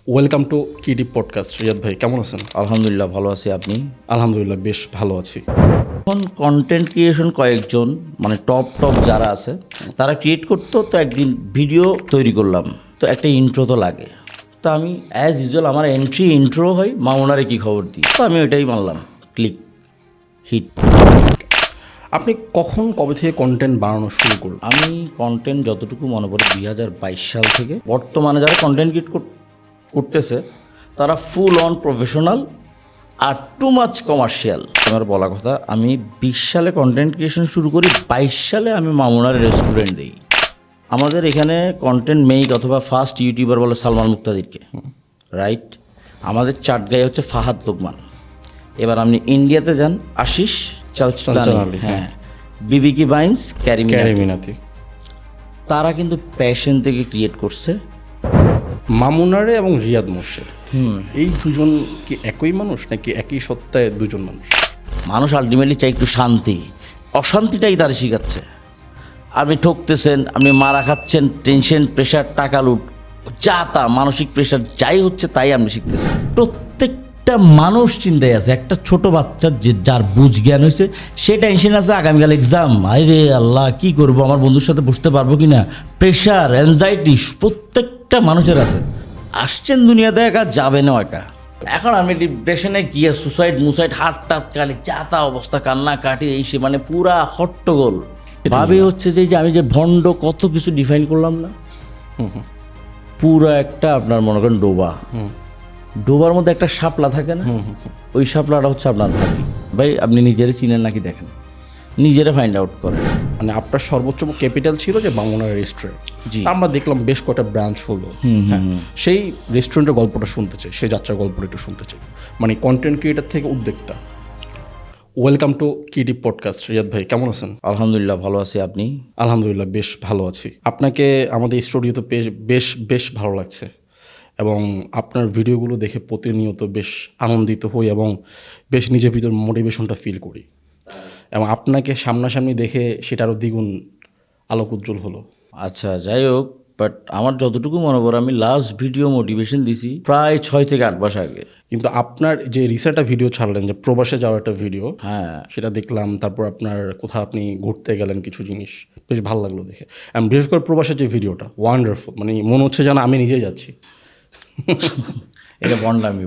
Welcome to KD podcast. Riyad ভাই কেমন আছেন? আলহামদুলিল্লাহ ভালো আছি। আপনি? আলহামদুলিল্লাহ বেশ ভালো আছি। এখন কন্টেন্ট ক্রিয়েশন কয়েকজন টপ যারা আছে তারা ক্রিয়েট করতো, তো একদিন ভিডিও তৈরি করলাম, তো একটা ইন্ট্রো তো লাগে। তো আমি অ্যাজ ইউজুয়াল আমার ইন্ট্রো হয় মামুনারে কি খবর দিই, তো আমি ওইটাই মারলাম, ক্লিক হিট। আপনি কবে থেকে কন্টেন্ট বানানো শুরু করলেন? আমি কন্টেন্ট যতটুকু মনে পড়ে 2022 সাল থেকে। বর্তমানে যারা কন্টেন্ট ক্রিয়েট করতেছে তারা ফুল অন প্রফেশনাল আর টু মাচ কমার্শিয়াল। আমার বলা কথা, আমি 20 সালে কন্টেন্ট ক্রিয়েশন শুরু করি, 22 সালে আমি মামুনার রেস্টুরেন্ট দিই। আমাদের এখানে কন্টেন্ট মেক অথবা ফার্স্ট ইউটিউবার বলে সালমান মুক্তাদিরকে, রাইট? আমাদের চাটগাঁয়ে হচ্ছে ফাহাদ লোকমান। এবার আপনি ইন্ডিয়াতে যান, আশিস চালচালি, হ্যাঁ, বিবিকি বাইন্স, ক্যারিমিনাতি। তারা কিন্তু প্যাশন থেকে ক্রিয়েট করছে। মামুনারে এবং রিয়াদ মোর্শেদ, এই দুজন কি একই মানুষ নাকি একই সত্তায় দুজন মানুষ? মানুষ আলটিমেটলি চাই একটু শান্তি, অশান্তিটাই তারা শিখাচ্ছে। আপনি ঠকতেছেন, আপনি মারা খাচ্ছেন, টেনশন, প্রেশার, টাকা লুট, যা তা মানসিক প্রেশার যাই হচ্ছে তাই আপনি শিখতেছেন। প্রত্যেকটা মানুষ চিন্তায় আছে। একটা ছোট বাচ্চা যার বুঝ জ্ঞান হয়েছে সে টেনশন আছে আগামীকাল এক্সাম, আরে আল্লাহ কি করব, আমার বন্ধুর সাথে বসতে পারবো কি না, প্রেশার, অ্যাংজাইটি প্রত্যেকটা মানুষের আছে। আসছেন দুনিয়াতে একা, যাবে না একা। এখন আমি ডিপ্রেশনে গিয়ে সুসাইড হাত কালি যা তা অবস্থা, কান্না কাটি এই সে, মানে পুরা হট্টগোল ভাবে হচ্ছে যে আমি যে ভণ্ড কত কিছু ডিফাইন করলাম না, পুরো একটা আপনার মনে করেন ডোবার মধ্যে একটা শাপলা থাকে না, ওই শাপলাটা হচ্ছে আপনার ভাবি। ভাই আপনি নিজেরে চিনেন নাকি দেখেন, নিজেরে ফাইন্ড আউট করেন। মানে আপনার সর্বোচ্চ ক্যাপিটাল ছিল যে মামুনার রেস্টুরেন্ট। জি, আমরা দেখলাম বেশ কটা ব্রাঞ্চ হলো। সেই রেস্টুরেন্টের গল্পটা শুনতে চাই, সেই যাত্রার গল্পটা একটু শুনতে চাই, মানে কন্টেন্ট ক্রিয়েটার থেকে উদ্যোক্তা। Welcome to KD podcast. Riyad ভাই কেমন আছেন? আলহামদুলিল্লাহ ভালো আছি। আপনি? আলহামদুলিল্লাহ বেশ ভালো আছি। আপনাকে আমাদের স্টুডিওতে বেশ বেশ ভালো লাগছে এবং আপনার ভিডিওগুলো দেখে প্রতিনিয়ত বেশ আনন্দিত হই এবং বেশ নিজের ভিতর মোটিভেশনটা ফিল করি, এবং আপনাকে সামনাসামনি দেখে সেটা আরও দ্বিগুণ আলোক উজ্জ্বল হলো। আচ্ছা, যাই হোক, বাট আমার যতটুকু মনে পড়ে আমি লাস্ট ভিডিও মোটিভেশন দিছি প্রায় 6 থেকে 8 মাস আগে। কিন্তু আপনার যে রিসেন্ট একটা ভিডিও ছাড়লেন, যে প্রবাসে যাওয়ার একটা ভিডিও, হ্যাঁ, সেটা দেখলাম। তারপর আপনার কোথাও আপনি ঘুরতে গেলেন, কিছু জিনিস বেশ ভালো লাগলো দেখে। আমি বিশেষ করে প্রবাসের যে ভিডিওটা ওয়ান্ডারফুল, মানে মনে হচ্ছে যেন আমি নিজেই যাচ্ছি। এটা ভণ্ডামি।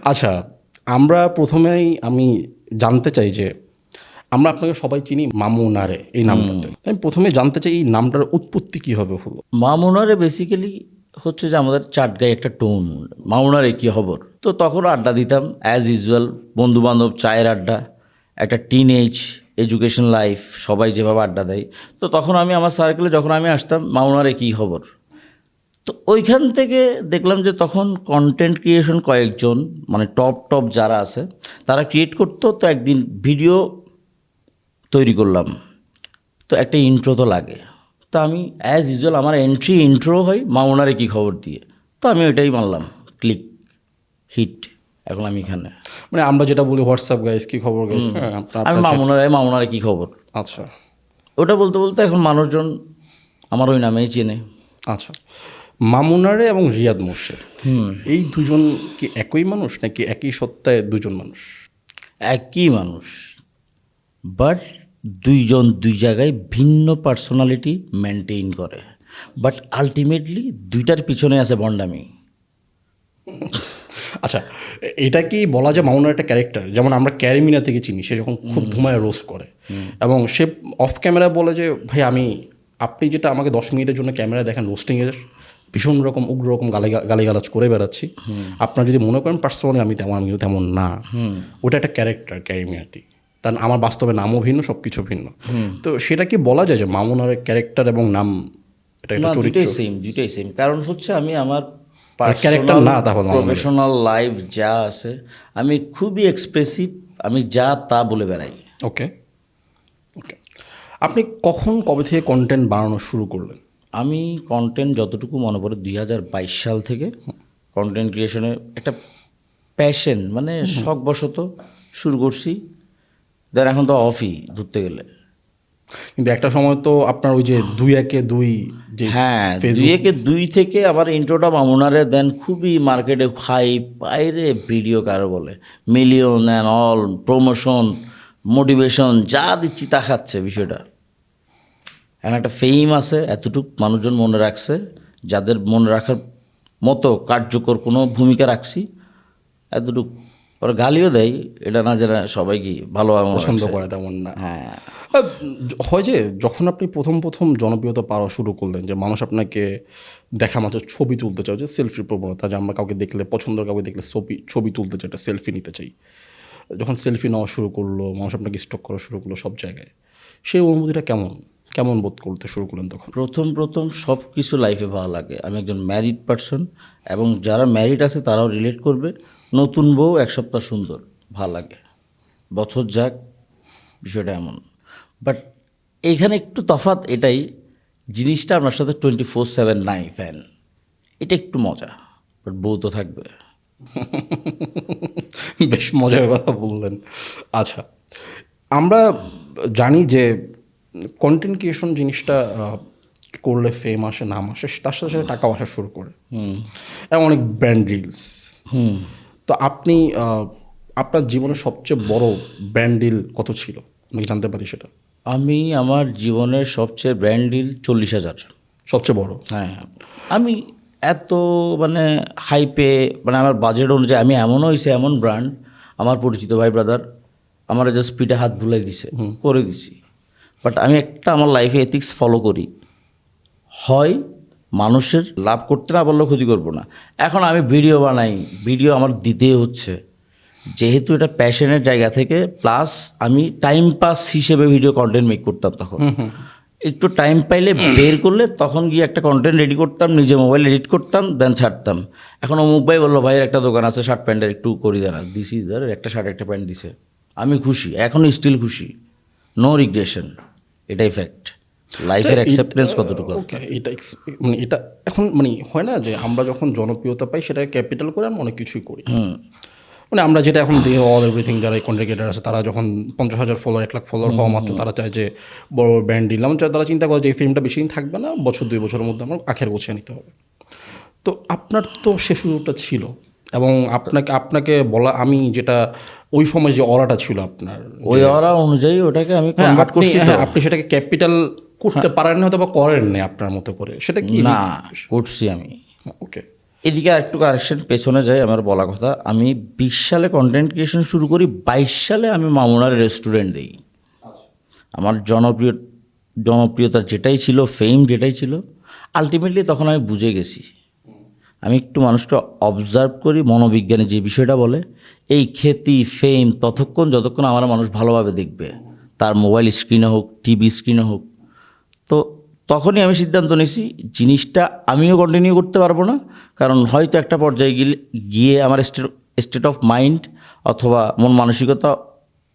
আচ্ছা, আমরা প্রথমেই আমি জানতে চাই যে আমরা আপনাকে সবাই চিনি মামুনারে এই নামটাতে। আমি প্রথমে জানতে চাই এই নামটার উৎপত্তি কীভাবে হলো? মামুনারে বেসিক্যালি হচ্ছে যে আমাদের চাটগাঁয়ে একটা টোন, মামুনারে কি খবর, তো তখন আড্ডা দিতাম অ্যাজ ইউজুয়াল, বন্ধুবান্ধব, চায়ের আড্ডা, একটা টিনএজ এডুকেশন লাইফ, সবাই যেভাবে আড্ডা দেয়। তো তখন আমি আমার সার্কেলে যখন আমি আসতাম, মামুনারে কি খবর, তো ওইখান থেকে দেখলাম যে তখন কন্টেন্ট ক্রিয়েশন কয়েকজন টপ যারা আছে তারা ক্রিয়েট করতো, তো একদিন ভিডিও তৈরি করলাম, তো একটা ইন্ট্রো তো লাগে। তো আমি অ্যাজ ইউজুয়াল আমার ইন্ট্রো হয় মামুনারে কি খবর দিয়ে, তো আমি ওইটাই মারলাম, ক্লিক হিট। এখন আমি এখানে, মানে আমরা যেটা বলি হোয়াটসঅ্যাপ গাইস কি খবর গাইস, আমি মামুনারে কি খবর, আচ্ছা ওটা বলতে বলতে এখন মানুষজন আমার ওই নামেই চেনে। আচ্ছা, মামুনারে এবং রিয়াদ মোর্শেদ, এই দুজন কি একই মানুষ নাকি একই সত্তায় দুজন মানুষ? একই মানুষ, বাট দুইজন দুই জায়গায় ভিন্ন পার্সোনালিটি মেনটেইন করে, বাট আলটিমেটলি দুইটার পিছনে আছে ভণ্ডামি। আচ্ছা, এটা কি বলা যায় মামুনার একটা ক্যারেক্টার? যেমন আমরা ক্যারিমিনা থেকে চিনি, সে যখন খুব ধুমায় রোস্ট করে এবং সে অফ ক্যামেরা বলে যে ভাই আপনি যেটা আমাকে 10 মিনিটের জন্য ক্যামেরা দেখেন রোস্টিংয়ের ভীষণ রকম উগ্র রকম গালিগালাজ করে বেড়াচ্ছি, আপনার যদি মনে করেন পার্সোনালি আমি কিন্তু তেমন না। ওটা একটা ক্যারেক্টার ক্যারিমিনাতি, তার আমার বাস্তবে নামও ভিন্ন, সব কিছু ভিন্ন। তো সেটা কি বলা যায় যে মামুনার ক্যারেক্টার এবং নাম এটা একটা চরিত্র? দুইটাই সেম। কারণ হচ্ছে আমি আমার ক্যারেক্টার না, তাহলে প্রফেশনাল লাইফ যা আছে আমি খুবই এক্সপ্রেসিভ, আমি যা তা বলে বেড়াই। ওকে, আপনি কবে থেকে কন্টেন্ট বানানো শুরু করলেন? আমি কন্টেন্ট যতটুকু মনে পড়ে 2022 সাল থেকে কন্টেন্ট ক্রিয়েশনের একটা প্যাশন, শখবশত শুরু করছি। এখন তো অফই ধরতে গেলে কিন্তু একটা সময় তো আপনার ওই যে 2-1-2 যে হ্যাঁ 2-1-2 থেকে আবার ইন্ট্রোটা মামুনারে দেন, খুবই মার্কেটে খাই বাইরে ভিডিও কারো বলে million and all promotion motivation যা দিচ্ছি তা খাচ্ছে বিষয়টা। এখন একটা ফেম আছে, এতটুক মানুষজন মনে রাখছে, যাদের মনে রাখার মতো কার্যকর কোনো ভূমিকা রাখছি এতটুক। ওরা গালিও দেয়, এটা না যারা সবাই কি ভালোভাবে মনে পছন্দ রাখছে। করে তেমন না। হ্যাঁ হয় যে যখন আপনি প্রথম জনপ্রিয়তা পাওয়া শুরু করলেন, যে মানুষ আপনাকে দেখা মাত্র ছবি তুলতে চাও, যে সেলফি প্রবণতা, যে আমরা কাউকে দেখলে পছন্দের কাউকে দেখলে ছবি তুলতে চাই, একটা সেলফি নিতে চাই, যখন সেলফি নেওয়া শুরু করলো, মানুষ আপনাকে স্টক করা শুরু করলো সব জায়গায়, সেই অনুভূতিটা কেমন বোধ করতে শুরু করলেন তখন? প্রথম সব কিছু লাইফে ভালো লাগে। আমি একজন ম্যারিড পারসন, এবং যারা ম্যারিড আছে তারাও রিলেট করবে। নতুন বউ 1 সপ্তাহ সুন্দর, ভালো লাগে, বছর যাক, বিষয়টা এমন। বাট এইখানে একটু তফাৎ এটাই, জিনিসটা আপনার সাথে 24/7 নাই ফ্যান, এটা একটু মজা, বাট বউ তো থাকবে। বেশ মজার কথা বললেন। আচ্ছা, আমরা জানি যে কন্টেন্ট ক্রিয়েশন জিনিসটা করলে ফেম আসে, নাম আসে, তার সাথে সাথে টাকাও আসা শুরু করে, এবং অনেক ব্র্যান্ড ডিলস। তো আপনি আপনার জীবনের সবচেয়ে বড় ব্র্যান্ড ডিল কত ছিল, আমি জানতে পারি সেটা? আমি আমার জীবনের সবচেয়ে ব্র্যান্ড ডিল 40,000। সবচেয়ে বড়? হ্যাঁ, আমি এত মানে হাইপে, মানে আমার বাজেট অনুযায়ী আমি এমনও হয়েছে, এমন ব্র্যান্ড আমার পরিচিত ভাই ব্রাদার আমার জাস্ট পিঠে হাত বুলাই দিছে, করে দিছি। বাট আমি একটা আমার লাইফে এথিক্স ফলো করি, হয় মানুষের লাভ করতে না পারলেও ক্ষতি করবো না। এখন আমি ভিডিও বানাই, ভিডিও আমার দিতেই হচ্ছে, যেহেতু এটা প্যাশনের জায়গা থেকে, প্লাস আমি টাইম পাস হিসেবে ভিডিও কন্টেন্ট মেক করতাম তখন। একটু টাইম পাইলে বের করলে তখন গিয়ে একটা কন্টেন্ট রেডি করতাম, নিজে মোবাইল এডিট করতাম, দেন ছাড়তাম। এখন অমুক ভাই বললো ভাইয়ের একটা দোকান আছে শার্ট প্যান্টের, একটু করি দেনা, দিছি, ধর একটা শার্ট একটা প্যান্ট দিছে, আমি খুশি, এখনও স্টিল খুশি, নো রিগ্রেশন। এটাই ফ্যাক্ট। লাইফের অ্যাকসেপ্টেন্স কতটুকু? ওকে, মানে এটা এখন মানে হয় না যে আমরা যখন জনপ্রিয়তা পাই সেটাকে ক্যাপিটাল করে আমরা অনেক কিছুই করি। মানে আমরা যেটা এখন দেখি অল এভরিথিং, যারা কন্টেন্ট ক্রিয়েটার আছে তারা যখন 50,000 ফলোয়ার 1 লাখ ফলোয়ার হওয়া মাত্র তারা চায় যে বড় ব্র্যান্ড দিলাম, তারা চিন্তা করে যে এই ফিল্মটা বেশি দিন থাকবে না, বছর 2 বছরের মধ্যে আমার আখের গুছিয়ে নিতে হবে। তো আপনার তো সে সুযোগটা ছিল, এবং আপনাকে বলা, আমি যেটা ওই সময় যে অরাটা ছিল আপনার, ওই অরা অনুযায়ী ওটাকে আমি কনভার্ট করছি। আপনি সেটাকে ক্যাপিটাল করতে পারেন না, হয়তো বা করেন না আপনার মতো করে, সেটা কি? না, করছি আমি। ওকে, এদিকে আরেকটু কারেকশন পেছনে যাই, আমার বলা কথা, আমি 20 সালে কন্টেন্ট ক্রিয়েশন শুরু করি, 22 সালে আমি মামুনার রেস্টুরেন্ট দিই। আমার জনপ্রিয়তা যেটাই ছিল, ফেম যেটাই ছিল, আলটিমেটলি তখন আমি বুঝে গেছি। আমি একটু মানুষকে অবজার্ভ করি, মনোবিজ্ঞানে যে বিষয়টা বলে, এই খ্যাতি ফেম ততক্ষণ যতক্ষণ আমার মানুষ ভালোভাবে দেখবে, তার মোবাইল স্ক্রিনে হোক, টিভি স্ক্রিনে হোক। তো তখনই আমি সিদ্ধান্ত নিয়েছি জিনিসটা আমিও কন্টিনিউ করতে পারবো না, কারণ হয়তো একটা পর্যায়ে গিয়ে আমার স্টেট অফ মাইন্ড অথবা মন মানসিকতা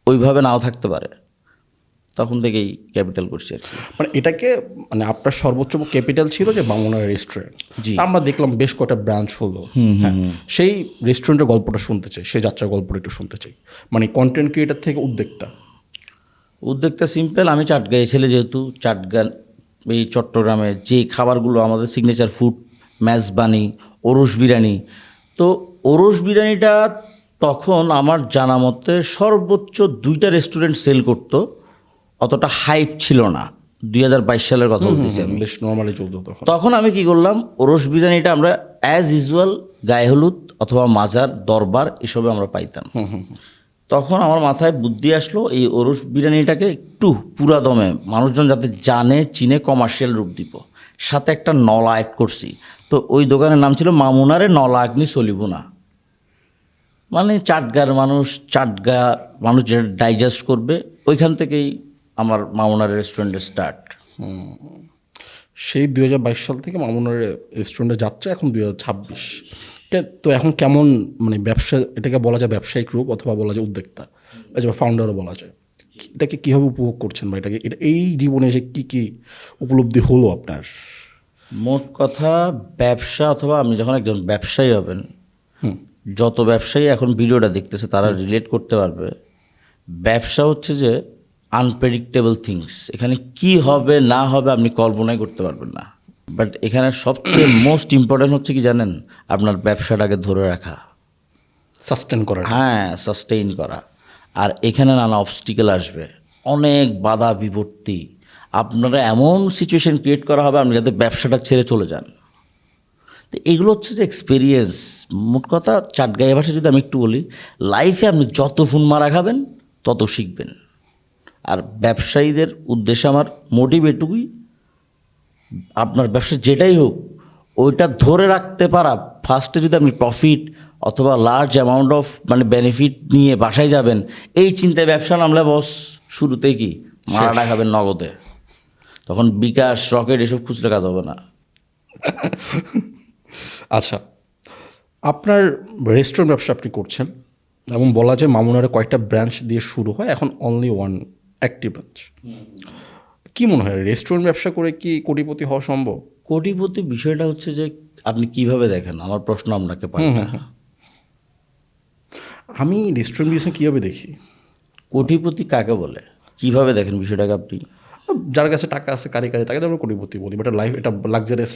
ওইভাবে নাও থাকতে পারে। তখন থেকেই ক্যাপিটাল করছি আর কি। মানে এটাকে, মানে আপনার সর্বোচ্চ ক্যাপিটাল ছিল যে বাংলার রেস্টুরেন্ট। জি। আমরা দেখলাম বেশ কটা ব্রাঞ্চ হলো। হ্যাঁ, সেই রেস্টুরেন্টের গল্পটা শুনতে চাই, সেই যাত্রার গল্পটা একটু শুনতে চাই, মানে কন্টেন্ট ক্রিয়েটার থেকে উদ্যোক্তা সিম্পল, আমি চাটগাঁয়ে ছেলে, যেহেতু চাটগাঁ এই চট্টগ্রামে যে খাবারগুলো আমাদের সিগনেচার ফুড, মেজবানি, ওরস বিরিয়ানি। তো ওরস বিরিয়ানিটা তখন আমার জানা মতে সর্বোচ্চ 2টা রেস্টুরেন্ট সেল করতো, অতটা হাইপ ছিল না। 2022 সালের কথা বলতেছি আমি। বেশ নর্মালি চলতো তখন। তখন আমি কি করলাম, ওরস বিরিয়ানিটা আমরা অ্যাজ ইউজুয়াল গায়ে হলুদ অথবা মাজার দরবার এসবে আমরা পাইতাম। তখন আমার মাথায় বুদ্ধি আসলো এই ওরস বিরিয়ানিটাকে একটু পুরা দমে মানুষজন যাতে জানে চিনে কমার্শিয়াল রূপ দিব, সাথে একটা নলা অ্যাড করছি। তো ওই দোকানের নাম ছিল মামুনারে নলা আগ্নি সলিবুনা, মানে চাটগার মানুষ যেটা ডাইজেস্ট করবে, ওইখান থেকেই আমার মামুনার রেস্টুরেন্টের স্টার্ট। সেই 2022 সাল থেকে মামুনের রেস্টুরেন্টে যাত্রা এখন 2026। তো এখন কেমন, মানে ব্যবসা, এটাকে বলা যায় ব্যবসায়িক রূপ অথবা বলা যায় উদ্যোক্তা, অথবা ফাউন্ডারও বলা যায়, এটাকে কীভাবে উপভোগ করছেন, বা এটাকে এই জীবনে এসে কী উপলব্ধি হলো আপনার? মোট কথা, ব্যবসা অথবা আপনি যখন একজন ব্যবসায়ী হবেন, যত ব্যবসায়ী এখন ভিডিওটা দেখতেছে তারা রিলেট করতে পারবে। ব্যবসা হচ্ছে যে আনপ্রেডিক্টেবল থিংস। এখানে কি হবে না হবে আপনি কল্পনাই করতে পারবেন না। বাট এখানে সবচেয়ে মোস্ট ইম্পর্ট্যান্ট হচ্ছে কি জানেন, আপনার ব্যবসাটাকে ধরে রাখা, সাস্টেন করা। হ্যাঁ, সাস্টেইন করা। আর এখানে নানা অবস্টিকেল আসবে, অনেক বাধা বিপত্তি, আপনারা এমন সিচুয়েশন ক্রিয়েট করা হবে আপনি যাতে ব্যবসাটা ছেড়ে চলে যান। তো এগুলো হচ্ছে যে এক্সপিরিয়েন্স। মোট কথা চাটগাঁয়া ভাষায় যদি আমি একটু বলি, লাইফে আপনি যত ফোন মারা খাবেন তত শিখবেন। আর ব্যবসায়ীদের উদ্দেশ্যে আমার মোটিভ এটুকুই, আপনার ব্যবসা যেটাই হোক ওইটা ধরে রাখতে পারা। ফার্স্টে যদি আপনি প্রফিট অথবা লার্জ অ্যামাউন্ট অফ মানে বেনিফিট নিয়ে বাসায় যাবেন, এই চিন্তায় ব্যবসা নামলে বস শুরুতেই কি মারাটা খাবেন নগদে। তখন বিকাশ, রকেট এসব খুচরা কাজ হবে না। আচ্ছা, আপনার রেস্টুরেন্ট ব্যবসা আপনি করছেন এবং বলা যায় মামুনারে কয়েকটা ব্রাঞ্চ দিয়ে শুরু হয়, এখন অনলি ওয়ান অ্যাক্টিভ ব্রাঞ্চ। কী মনে হয় রেস্টুরেন্ট ব্যবসা করে কি কোটিপতি হওয়া সম্ভব? কোটিপতি বিষয়টা হচ্ছে যে আপনি কিভাবে দেখেন, আমার প্রশ্ন আপনাকে পাই না। আমি রেস্টুরেন্ট বিজনেস কীভাবে দেখি, কোটিপতি কাকে বলে, কিভাবে দেখেন বিষয়টাকে আপনি? যার কাছে টাকা আছে কারি কারি তাকে তো আমরা কোটিপতি বলি, বাট লাইফ এটা লাক্সারিয়াস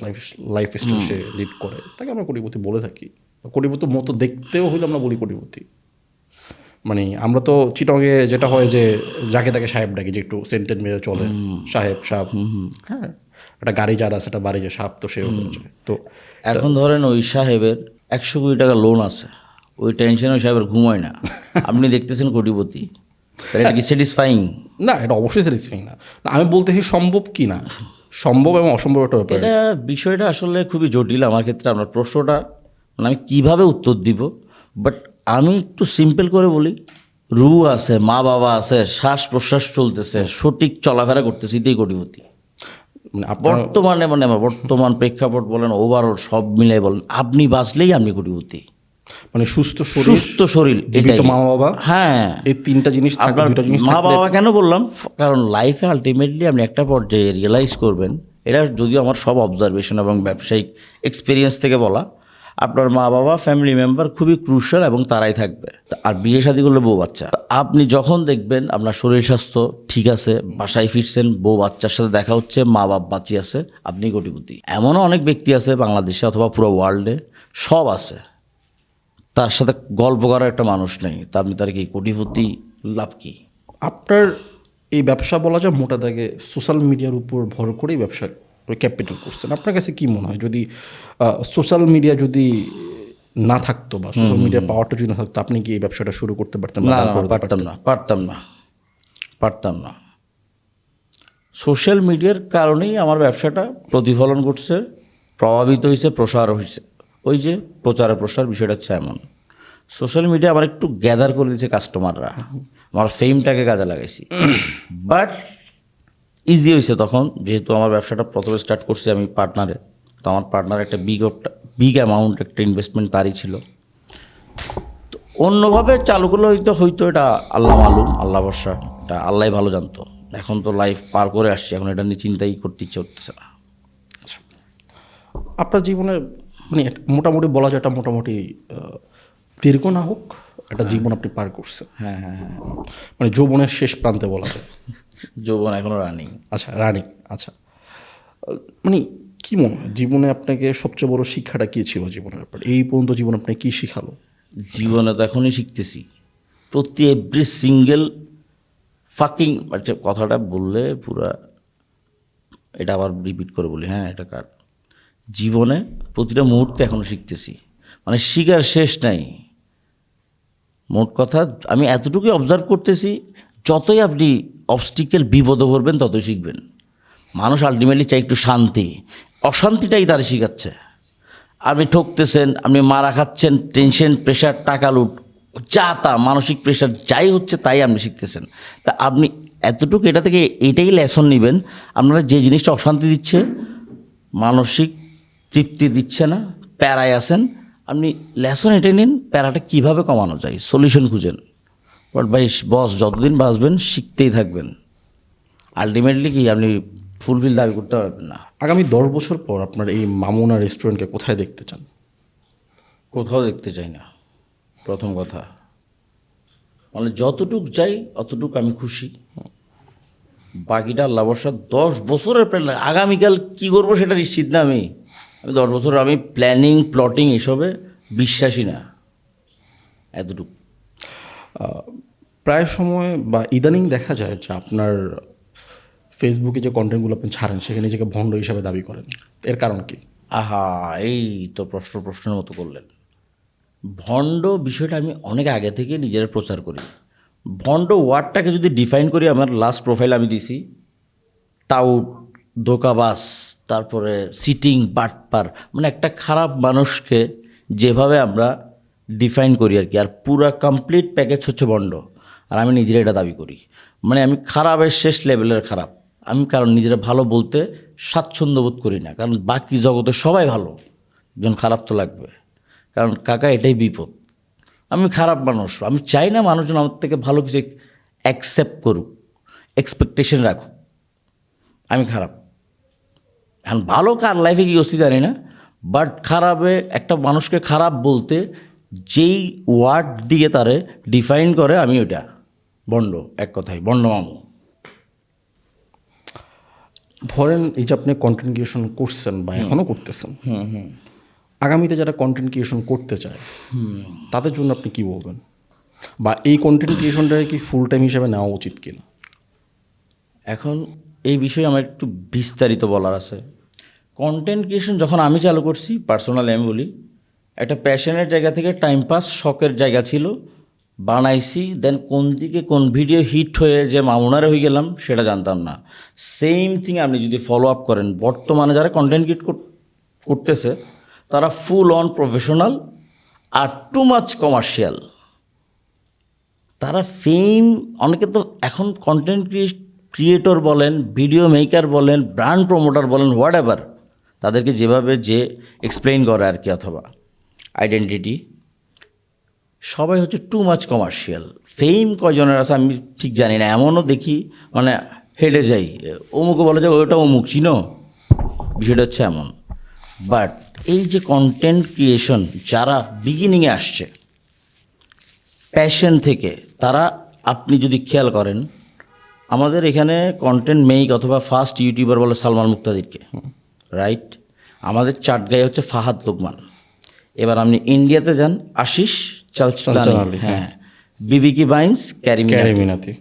লাইফ স্টাইল সে লিড করে তাকে আমরা কোটিপতি বলে থাকি। কোটিপতির মতো দেখতেও হইলে আমরা বলি কোটিপতি। মানে আমরা তো চিটংয়ে যেটা হয় যে যাকে তাকে সাহেব ডাকি, যে একটু সেন্টেন মেরে চলে, সাহেব সাহেব। হ্যাঁ, একটা গাড়ি যার আছে একটা বাড়ি যে সাহেব, তো সেও যায়। তো এখন ধরেন ওই সাহেবের 100 কোটি টাকা লোন আছে, ওই টেনশনে ওই সাহেবের ঘুমায় না, আপনি দেখতেছেন কোটিপতি, তাহলে এটা কি স্যাটিসফাইং? না, এটা অবশ্যই স্যাটিসফাইং না। আমি বলতেছি সম্ভব কি না, সম্ভব এবং অসম্ভব একটা ব্যাপার। এটা বিষয়টা আসলে খুবই জটিল আমার ক্ষেত্রে। আপনার প্রশ্নটা মানে আমি কীভাবে উত্তর দিব, বাট আমি একটু সিম্পল করে বলি। রু আছে, মা বাবা আছে, শ্বাস প্রশ্বাস চলতেছে, সঠিক চলাফেরা করতেছে, এটাই কোটিপতি। মানে আপনার বর্তমানে মানে আমার বর্তমান প্রেক্ষাপট বলেন, ওভারঅল সব মিলাই বলেন, আপনি বাঁচলেই আপনি কোটিপতি। মানে সুস্থ শরীর, সুস্থ শরীর, জীবিত এটাই। মা বাবা, হ্যাঁ, এই তিনটা জিনিস থাকবে, আপনার দুইটা জিনিস মা থাকলে বাবা কেন বললাম, কারণ লাইফে আলটিমেটলি আপনি একটা পর্যায়ে রিয়েলাইজ করবেন, এটা যদিও আমার সব অবজারভেশন এবং ব্যবসায়িক এক্সপিরিয়েন্স থেকে বলা, আপনার মা বাবা ফ্যামিলি মেম্বার খুবই ক্রুশাল এবং তারাই থাকবে। আর বিয়ে শাদী করলে বউ বাচ্চা, আপনি যখন দেখবেন আপনার শরীর স্বাস্থ্য ঠিক আছে, বাসায় ফিরছেন, বউ বাচ্চার সাথে দেখা হচ্ছে, মা বাপ বাঁচি আছে, আপনি কোটিপতি। এমনও অনেক ব্যক্তি আছে বাংলাদেশে অথবা পুরো ওয়ার্ল্ডে, সব আছে, তার সাথে গল্প করার একটা মানুষ নেই, তা আপনি তার কি কোটিপতি লাভ কি? আপনার এই ব্যবসা বলা যায় মোটা দাগে সোশ্যাল মিডিয়ার উপর ভর করেই ব্যবসা ক্যাপিটাল করছেন। আপনার কাছে কি মনে হয়, যদি সোশ্যাল মিডিয়া যদি না থাকতো বা সোশ্যাল মিডিয়ার পাওয়ারটা যদি না থাকতো, আপনি কি এই ব্যবসাটা শুরু করতে পারতেন? না, পারতাম না। সোশ্যাল মিডিয়ার কারণেই আমার ব্যবসাটা প্রতিফলন ঘটছে, প্রভাবিত হয়েছে, প্রসার হয়েছে। ওই যে প্রচার প্রসার বিষয়টা হচ্ছে এমন, সোশ্যাল মিডিয়া আমার একটু গ্যাদার করে দিয়েছে কাস্টমাররা, আমার ফেমটাকে কাজে লাগাইছি। বাট ইজি হয়েছে তখন, যেহেতু আমার ব্যবসাটা প্রথমে স্টার্ট করছি আমি পার্টনারে, তো আমার পার্টনার একটা বিগ অ্যামাউন্ট একটা ইনভেস্টমেন্ট তারই ছিল। তো অন্যভাবে চালু করলে হয়তো এটা আল্লাহ মালুম, আল্লাহ ভরসা, এটা আল্লাহ ভালো জানতো। এখন তো লাইফ পার করে আসছি, এখন এটা নিয়ে চিন্তাই করতে ইচ্ছে করতেছে না। আপনার জীবনে মানে মোটামুটি বলা যায় এটা মোটামুটি দীর্ঘ না হোক একটা জীবন আপনি পার করছেন। হ্যাঁ, মানে যৌবনের শেষ প্রান্তে বলা যায়। যৌবন এখনও রানিং। আচ্ছা, রানিং। আচ্ছা, মানে কি মনে হয় জীবনে আপনাকে সবচেয়ে বড় শিক্ষাটা কী ছিল জীবনের ব্যাপারে? এই পর্যন্ত জীবন আপনাকে কী শিখালো? জীবনে তো এখনই শিখতেছি, প্রতি এভরি সিঙ্গেল ফাকিং, কথাটা বললে পুরা, এটা আবার রিপিট করে বলি, হ্যাঁ এটা কাট, জীবনে প্রতিটা মুহূর্তে এখনও শিখতেছি, মানে শিখার শেষ নাই। মোট কথা আমি এতটুকুই অবজার্ভ করতেছি, যতই আপনি অবস্টিকেল বিপদে পড়বেন ততই শিখবেন। মানুষ আলটিমেটলি চাই একটু শান্তি, অশান্তিটাই তারা শিখাচ্ছে। আপনি ঠকতেছেন, আপনি মারা খাচ্ছেন, টেনশন, প্রেশার, টাকা লুট, যা তা মানসিক প্রেশার যাই হচ্ছে তাই আপনি শিখতেছেন। তা আপনি এতটুকু এটা থেকে এটাই লেসন নেবেন, আপনারা যে জিনিসটা অশান্তি দিচ্ছে, মানসিক তৃপ্তি দিচ্ছে না, প্যারায় আছেন, আপনি লেসন এটাই নিন, প্যারাটা কীভাবে কমানো যায়, সলিউশন খুঁজেন। বাট ভাই বস, যতদিন বাঁচবেন শিখতেই থাকবেন, আলটিমেটলি কি আপনি ফুলফিল দাবি করতে পারবেন না। আগামী 10 বছর পর আপনার এই মামুনা রেস্টুরেন্টকে কোথায় দেখতে চান? কোথাও দেখতে চাই না, প্রথম কথা। মানে যতটুক চাই অতটুক আমি খুশি, বাকিটা আল্লাহ বর্ষা 10 বছরের প্ল্যান। আগামীকাল কী করবো সেটা নিশ্চিত না। আমি 10 বছর আমি প্ল্যানিং প্লটিং এসবে বিশ্বাসী না, এতটুকু। প্রায় সময় বা ইদানিং দেখা যায় যে আপনার ফেসবুকে যে কন্টেন্টগুলো আপনি ছাড়েন সেখানে নিজেকে ভণ্ড হিসাবে দাবি করেন, এর কারণ কি? আহা, এই তো প্রশ্নের মতো করলেন। ভণ্ড বিষয়টা আমি অনেক আগে থেকে নিজের প্রচার করি। ভণ্ড ওয়ার্ডটাকে যদি ডিফাইন করি, আমার লাস্ট প্রোফাইল আমি দিছি টাউট, ধোকাবাজ, তারপরে সিটিং, বাটপার, মানে একটা খারাপ মানুষকে যেভাবে আমরা ডিফাইন করি আর কি। আর পুরা কমপ্লিট প্যাকেজ হচ্ছে ভণ্ড। আর আমি নিজেরা এটা দাবি করি, মানে আমি খারাপের শেষ লেভেলের খারাপ। আমি কারণ নিজেরা ভালো বলতে স্বাচ্ছন্দ্য বোধ করি না, কারণ বাকি জগতে সবাই ভালো, একজন খারাপ তো লাগবে। কারণ কাকা এটাই বিপদ। আমি খারাপ মানুষ, আমি চাই না মানুষজন আমার থেকে ভালো কিছু অ্যাকসেপ্ট করুক, এক্সপেকটেশন রাখুক। আমি খারাপ। এখন ভালো কার লাইফে কী করছি জানি না, বাট খারাপে একটা মানুষকে খারাপ বলতে যেই ওয়ার্ড দিয়ে তারে ডিফাইন করে, আমি ওইটা বন্ড, এক কথায় বন্ড মামু। ধরেন এই যে আপনি কন্টেন্ট ক্রিয়েশন করছেন বা এখনও করতেছেন, আগামীতে যারা কন্টেন্ট ক্রিয়েশন করতে চায় তাদের জন্য আপনি কি বলবেন? বা এই কন্টেন্ট ক্রিয়েশনটাকে কি ফুল টাইম হিসেবে নেওয়া উচিত কিনা? এখন এই বিষয়ে আমার একটু বিস্তারিত বলার আছে। কন্টেন্ট ক্রিয়েশন যখন আমি চালু করছি, পার্সোনালি আমি বলি, একটা প্যাশনের জায়গা থেকে টাইম পাস, শখের জায়গা ছিল, বানাইছি। দেন কোন দিকে কোন ভিডিও হিট হয়ে যে মামুনারে হয়ে গেলাম সেটা জানতাম না। সেম থিং আপনি যদি ফলো আপ করেন, বর্তমানে যারা কন্টেন্ট ক্রিয়েট করতেছে তারা ফুল অন প্রফেশনাল আর টু মাচ কমার্শিয়াল। তারা ফেম, অনেকে তো এখন কন্টেন্ট ক্রিয়েটর বলেন, ভিডিও মেকার বলেন, ব্র্যান্ড প্রমোটার বলেন, হোয়াট এভার, তাদেরকে যেভাবে যে এক্সপ্লেইন করে আর কি, অথবা আইডেন্টিটি, সবাই হচ্ছে টু মাচ কমার্শিয়াল। ফেম কয়জনের আছে আমি ঠিক জানি না, এমনও দেখি মানে হেঁটে যাই, অমুকও বলে যে ওটা অমুক চিনো, বিষয়টা হচ্ছে এমন। বাট এই যে কন্টেন্ট ক্রিয়েশন যারা বিগিনিংয়ে আসছে প্যাশন থেকে, তারা আপনি যদি খেয়াল করেন, আমাদের এখানে কন্টেন্ট মেক অথবা ফার্স্ট ইউটিউবার বলে সালমান মুক্তাদিরকে, রাইট? আমাদের চাটগাঁয়ে হচ্ছে ফাহাদ লোকমান। এবার আপনি ইন্ডিয়াতে যান, আশিস চালচালি, হ্যাঁ, বিবিকি বাইন্স, ক্যারিমিনাতি।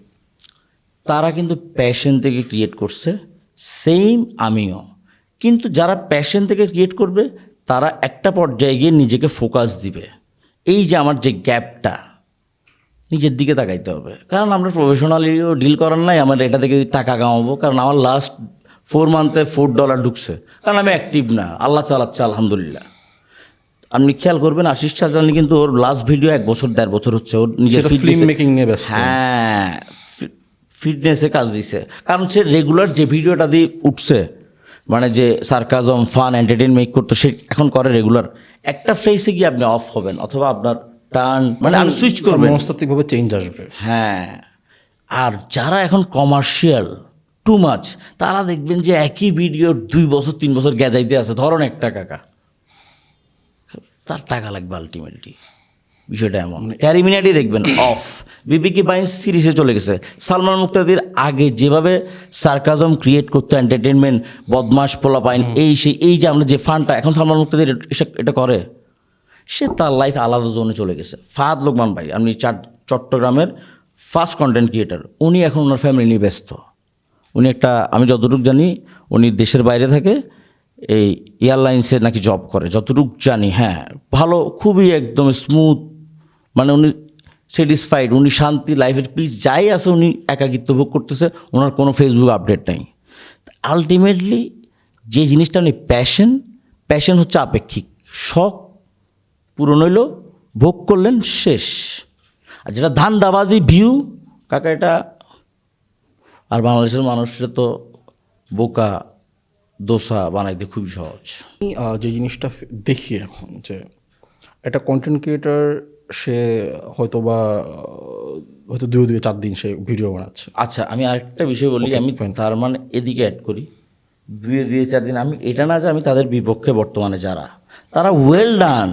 তারা কিন্তু প্যাশন থেকে ক্রিয়েট করছে, সেম আমিও। কিন্তু যারা প্যাশন থেকে ক্রিয়েট করবে তারা একটা পর্যায়ে গিয়ে নিজেকে ফোকাস দিবে। এই যে আমার যে গ্যাপটা, নিজের দিকে তাকাইতে হবে। কারণ আমরা প্রফেশনালিও ডিল করার নাই, আমার এটা থেকে টাকা কামাবো। কারণ আমার লাস্ট 4 মান্থে $4 ঢুকছে, কারণ আমি অ্যাক্টিভ না, আল্লাহ চালাচ্ছে আলহামদুলিল্লাহ। আপনি খেয়াল করবেন আশিস চাচানি কিন্তু ওর লাস্ট ভিডিও 1 বছর 1.5 বছর হচ্ছে, ওর নিজের ফিল্ম মেকিং নিয়ে ব্যস্ত। হ্যাঁ, ফিটনেসে কাজ দিছে। কারণ সে রেগুলার যে ভিডিওটা দিয়ে উঠছে, মানে যে সার্কাজম, ফান, এন্টারটেইন মেক করতো, সে এখন করে রেগুলার। একটা ফ্রেসে গিয়ে আপনি অফ হবেন, অথবা আপনার টার্ন মানে আপনি সুইচ করবেন, মনস্তাত্ত্বিকভাবে চেঞ্জ আসবে। হ্যাঁ। আর যারা এখন কমার্শিয়াল টু মাচ, তারা দেখবেন যে একই ভিডিও 2 বছর 3 বছর গেজাইতে আছে। ধরুন একটা কাকা, তার টাকা লাগবে আলটিমেটলি, বিষয়টা এমন। ক্যারিমিনাটি দেখবেন অফ, বিবিকি বাইন্স সিরিজে চলে গেছে। সালমান মুক্তাদির আগে যেভাবে সার্কাজম ক্রিয়েট করতো, এন্টারটেনমেন্ট, বদমাশ পোলাপাইন, এই যে আমরা যে ফানটা, এখন সালমান মুক্তাদির এটা করে, সে তার লাইফ আলাদা জোনে চলে গেছে। ফাহাদ লোকমান ভাই, আপনি চট্টগ্রামের ফার্স্ট কন্টেন্ট ক্রিয়েটার, উনি এখন ওনার ফ্যামিলি নিয়ে ব্যস্ত। উনি একটা, আমি যতটুকু জানি উনি দেশের বাইরে থাকে, এই এয়ারলাইন্সে নাকি জব করে যতটুকু জানি। হ্যাঁ, ভালো, খুবই একদম স্মুথ, মানে উনি স্যাটিসফাইড, উনি শান্তি, লাইফের পিস যাই আছে, উনি একাকিত্ব ভোগ করতেছে, ওনার কোনো ফেসবুক আপডেট নাই। আলটিমেটলি যে জিনিসটা উনি প্যাশন হচ্ছে আপেক্ষিক, শখ পূরণ হইল, ভোগ করলেন, শেষ। আর যেটা ধান্দাবাজি, ভিউ, কাকা, এটা আর বাংলাদেশের মানুষরা তো বোকা দোসা বানাইতে খুবই সহজ। আমি যে জিনিসটা দেখি এখন, যে একটা কন্টেন্ট ক্রিয়েটার, সে হয়তো 2-4 দিন সে ভিডিও বানাচ্ছে। আচ্ছা, আমি আরেকটা বিষয় বলি, আমি তার মানে এদিকে অ্যাড করি, 2-4 দিন। আমি এটা না যে আমি তাদের বিপক্ষে, বর্তমানে যারা, তারা ওয়েল ডান।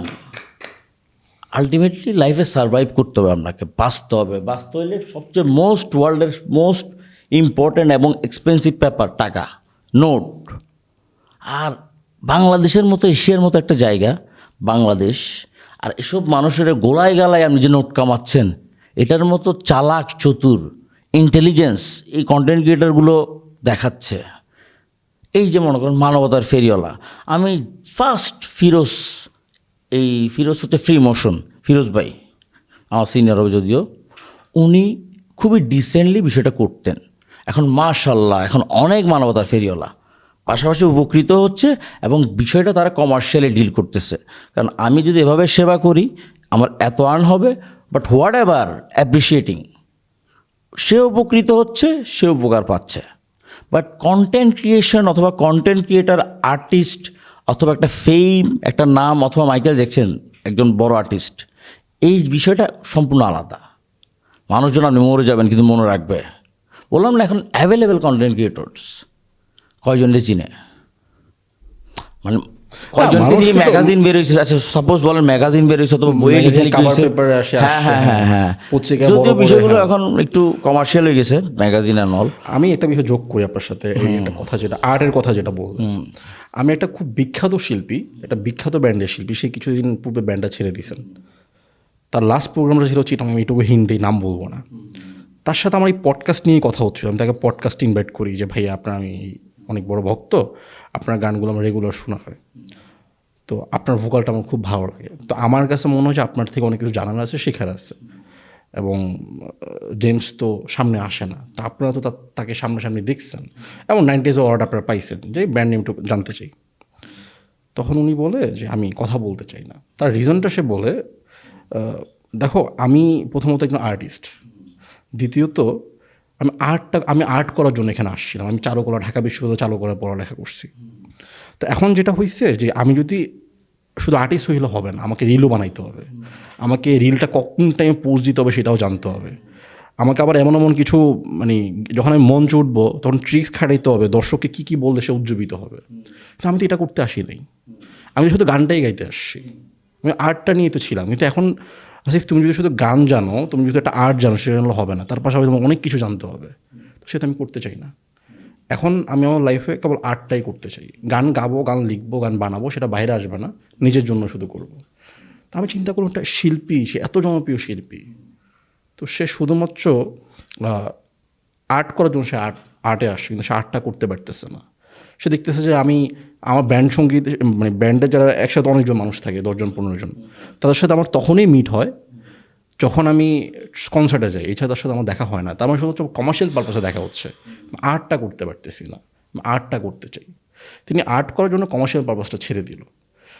আলটিমেটলি লাইফে সারভাইভ করতে হবে, আপনাকে বাঁচতে হবে। বাঁচতে হলে সবচেয়ে ওয়ার্ল্ডের মোস্ট ইম্পর্ট্যান্ট এবং এক্সপেন্সিভ পেপার, টাকা, নোট। আর বাংলাদেশের মতো এশিয়ার মতো একটা জায়গা বাংলাদেশ, আর এসব মানুষের গোলায় গালায় আপনি যে নোট কামাচ্ছেন, এটার মতো চালাক, চতুর, ইন্টেলিজেন্স এই কন্টেন্ট ক্রিয়েটারগুলো দেখাচ্ছে। এই যে মনে করেন মানবতার ফেরিওয়ালা, আমি ফার্স্ট ফিরোজ হচ্ছে ফ্রি মোশন, ফিরোজ ভাই আমার সিনিয়র হবে যদিও, উনি খুবই ডিসেন্টলি বিষয়টা করতেন। এখন মাশাল্লাহ এখন অনেক মানবতার ফেরিওয়ালা, পাশাপাশি উপকৃত হচ্ছে এবং বিষয়টা তারা কমার্শিয়ালি ডিল করতেছে। কারণ আমি যদি এভাবে সেবা করি আমার এত আর্ন হবে, বাট হোয়াট এভার অ্যাপ্রিসিয়েটিং, সে উপকৃত হচ্ছে, সে উপকার পাচ্ছে। বাট কন্টেন্ট ক্রিয়েশন অথবা কন্টেন্ট ক্রিয়েটার, আর্টিস্ট অথবা একটা ফেম, একটা নাম, অথবা মাইকেল জ্যাকসন একজন বড় আর্টিস্ট, এই বিষয়টা সম্পূর্ণ আলাদা। মানুষজন আপনি মরে যাবেন কিন্তু মনে রাখবে। বললাম না এখন অ্যাভেলেবেল কন্টেন্ট ক্রিয়েটর্স কয়জনকে চিনে, মানে কয়জনকে মানুষ নিয়ে কিন্তু- ম্যাগাজিন বেরোইছে। আচ্ছা সাপোজ বলেন ম্যাগাজিন বেরোইছে অথবা বইয়ে লিখে Magazine cover লিখেছে। paper এ আসে, হ্যাঁ পত্রিকায় যদিও বড় বড়, বিষয়গুলো হ্যাঁ। এখন একটু কমার্শিয়াল হয়ে গেছে ম্যাগাজিন অ্যান্ড অল। আমি একটা বিষয় যোগ করি আপনার সাথে, এই একটা কথা যেটা আর্টের কথা যেটা বললাম, আমি একটা খুব বিখ্যাত শিল্পী, একটা বিখ্যাত ব্যান্ডের শিল্পী, সে কিছুদিন পূর্বে ব্যান্ডটা ছেড়ে দিয়েছেন। তার লাস্ট প্রোগ্রামটা ছিল চিটাং, আমি এটুকু হিন্দি নাম বলবো না। তার সাথে আমার এই পডকাস্ট নিয়ে কথা হচ্ছিল, আমি তাকে পডকাস্ট ইনভাইট করি যে ভাইয়া আপনার আমি অনেক বড় ভক্ত, আপনার গানগুলো আমার রেগুলার শোনা হয়, তো আপনার ভোকালটা আমার খুব ভালো লাগে। তো আমার কাছে মনে হয় যে আপনার থেকে অনেক কিছু জানার আছে, শেখার আছে, এবং জেমস তো সামনে আসে না, তো আপনারা তো তাকে সামনাসামনি দেখছেন এবং 90s অ্যাওয়ার্ড আপনারা পাইছেন, যে ব্র্যান্ড নেম একটু জানতে চাই। তখন উনি বলে যে আমি কথা বলতে চাই না। তার রিজনটা সে বলে, দেখো আমি প্রথমত একজন আর্টিস্ট, দ্বিতীয়ত আমি আর্ট করার জন্য এখানে আসছিলাম, আমি চারুকলা, ঢাকা বিশ্ববিদ্যালয়ে চারুকলা পড়ালেখা করছি। তো এখন যেটা হয়েছে যে আমি যদি শুধু আর্টিস্ট হইলে হবে না, আমাকে রিলও বানাইতে হবে, আমাকে রিলটা কোন টাইমে পোস্ট দিতে হবে সেটাও জানতে হবে, আমাকে আবার এমন এমন কিছু মানে যখন আমি মঞ্চ উঠবো তখন ট্রিক্স খাটাইতে হবে, দর্শককে কী কী বললে সে উজ্জীবিত হবে। কিন্তু আমি তো এটা করতে আসি নাই, আমি তো শুধু গানটাই গাইতে আসছি, আমি আর্টটা নিয়ে তো ছিলাম। কিন্তু এখন আসিফ তুমি যদি শুধু গান জানো, তুমি যদি একটা আর্ট জানো, সেটা হবে না, তার পাশাপাশি তোমার অনেক কিছু জানতে হবে, তো সেটা আমি করতে চাই না। এখন আমি আমার লাইফে কেবল আর্টটাই করতে চাই, গান গাবো, গান লিখবো, গান বানাবো, সেটা বাইরে আসবে না, নিজের জন্য শুধু করবো। তো আমি চিন্তা করলাম একটা শিল্পী, সে এত জনপ্রিয় শিল্পী, তো সে শুধুমাত্র আর্ট করার জন্য সে আর্টে আসছে, কিন্তু সে আর্টটা করতে পারতেছে না। সে দেখতেছে যে আমি আমার ব্যান্ড সঙ্গীত, মানে ব্যান্ডে যারা একসাথে অনেকজন মানুষ থাকে, 10-15 জন, তাদের সাথে আমার তখনই মিট হয় যখন আমি কনসার্টে যাই, এছাড়া তার সাথে আমার দেখা হয় না। তার মানে শুধুমাত্র কমার্শিয়াল পারপাসে দেখা হচ্ছে, আর্টটা করতে পারতেছি না, আর্টটা করতে চাই। তিনি আর্ট করার জন্য কমার্শিয়াল পারপাসটা ছেড়ে দিল।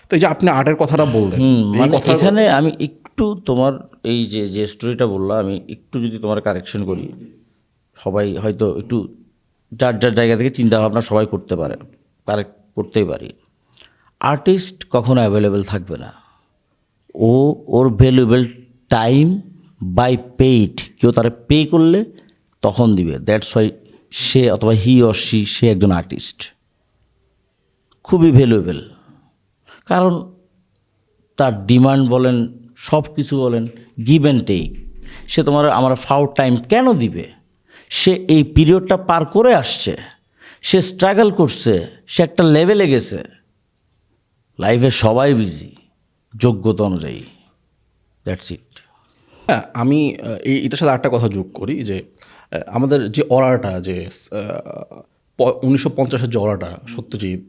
তো এই যে আপনি আর্টের কথাটা বললেন, এই মানে কথা এখানে আমি একটু তোমার এই যে স্টোরিটা বললাম, আমি একটু যদি তোমার কারেকশন করি, সবাই হয়তো একটু যার যার জায়গা থেকে চিন্তা ভাবনা সবাই করতে পারে, কারেক্ট করতেই পারি। আর্টিস্ট কখনো অ্যাভেলেবেল থাকবে না, ওর ভ্যালুয়েবল টাইম বাই পেইড, কেউ তারা পে করলে তখন দিবে। দ্যাটস ওয়াই সে অথবা হি অর সে একজন আর্টিস্ট, খুবই ভ্যালুয়েবল। কারণ তার ডিমান্ড বলেন, সব কিছু বলেন, গিভ অ্যান্ড টেক। সে আমার ফাউল টাইম কেন দিবে? সে এই পিরিয়ডটা পার করে আসছে, সে স্ট্রাগল করছে, সে একটা লেভেলে গেছে। লাইফে সবাই বিজি যোগ্যতা অনুযায়ী, দ্যাটস ইট। হ্যাঁ, আমি এটার সাথে একটা কথা যোগ করি যে আমাদের যে অরাটা, যে 1950-এর যে অরাটা, সত্যজিৎ,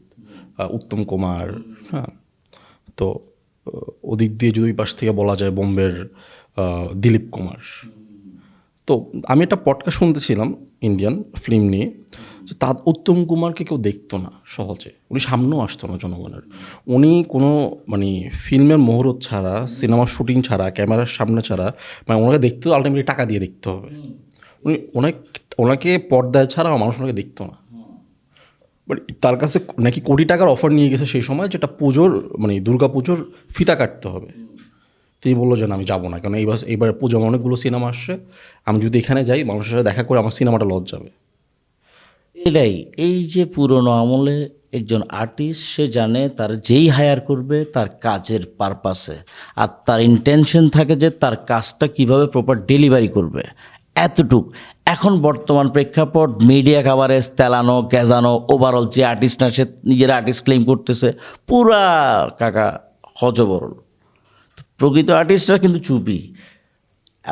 উত্তম কুমার, হ্যাঁ, তো ওদিক দিয়ে যদি পাশ থেকে বলা যায় বোম্বের দিলীপ কুমার। তো আমি একটা পডকাস্ট শুনতেছিলাম ইন্ডিয়ান ফিল্ম নিয়ে, যে তার উত্তম কুমারকে কেউ দেখতো না সহজে, উনি সামনেও আসতো না জনগণের। উনি কোনো মানে ফিল্মের মুহূর্ত ছাড়া, সিনেমার শুটিং ছাড়া, ক্যামেরার সামনে ছাড়া, মানে ওনাকে দেখতে আলটিমেটলি টাকা দিয়ে দেখতে হবে। ওনাকে পর্দায় ছাড়া মানুষ ওনাকে দেখতো না। বাট তার কাছে নাকি কোটি টাকার অফার নিয়ে গেছে সেই সময়, যেটা পুজোর মানে দুর্গা পুজোর ফিতা কাটতে হবে। তিনি বললো যে না, আমি যাবো না, কারণ এইবার পুজো অনেকগুলো সিনেমা আসছে, আমি যদি এখানে যাই মানুষের সাথে দেখা করে আমার সিনেমাটা লস যাবে। এটাই, এই যে পুরনো আমলে একজন আর্টিস্ট, সে জানে তার যেই হায়ার করবে তার কাজের পারপাসে, আর তার ইন্টেনশন থাকে যে তার কাজটা কিভাবে প্রপার ডেলিভারি করবে। এতটুক। এখন বর্তমান প্রেক্ষাপট মিডিয়া কাভারেজ, তেলানো গ্যাজানো, ওভারঅল যে আর্টিস্ট না সে নিজের আর্টিস্ট ক্লেম করতেছে, পুরা কাকা হজবরল। প্রকৃত আর্টিস্টরা কিন্তু চুপি।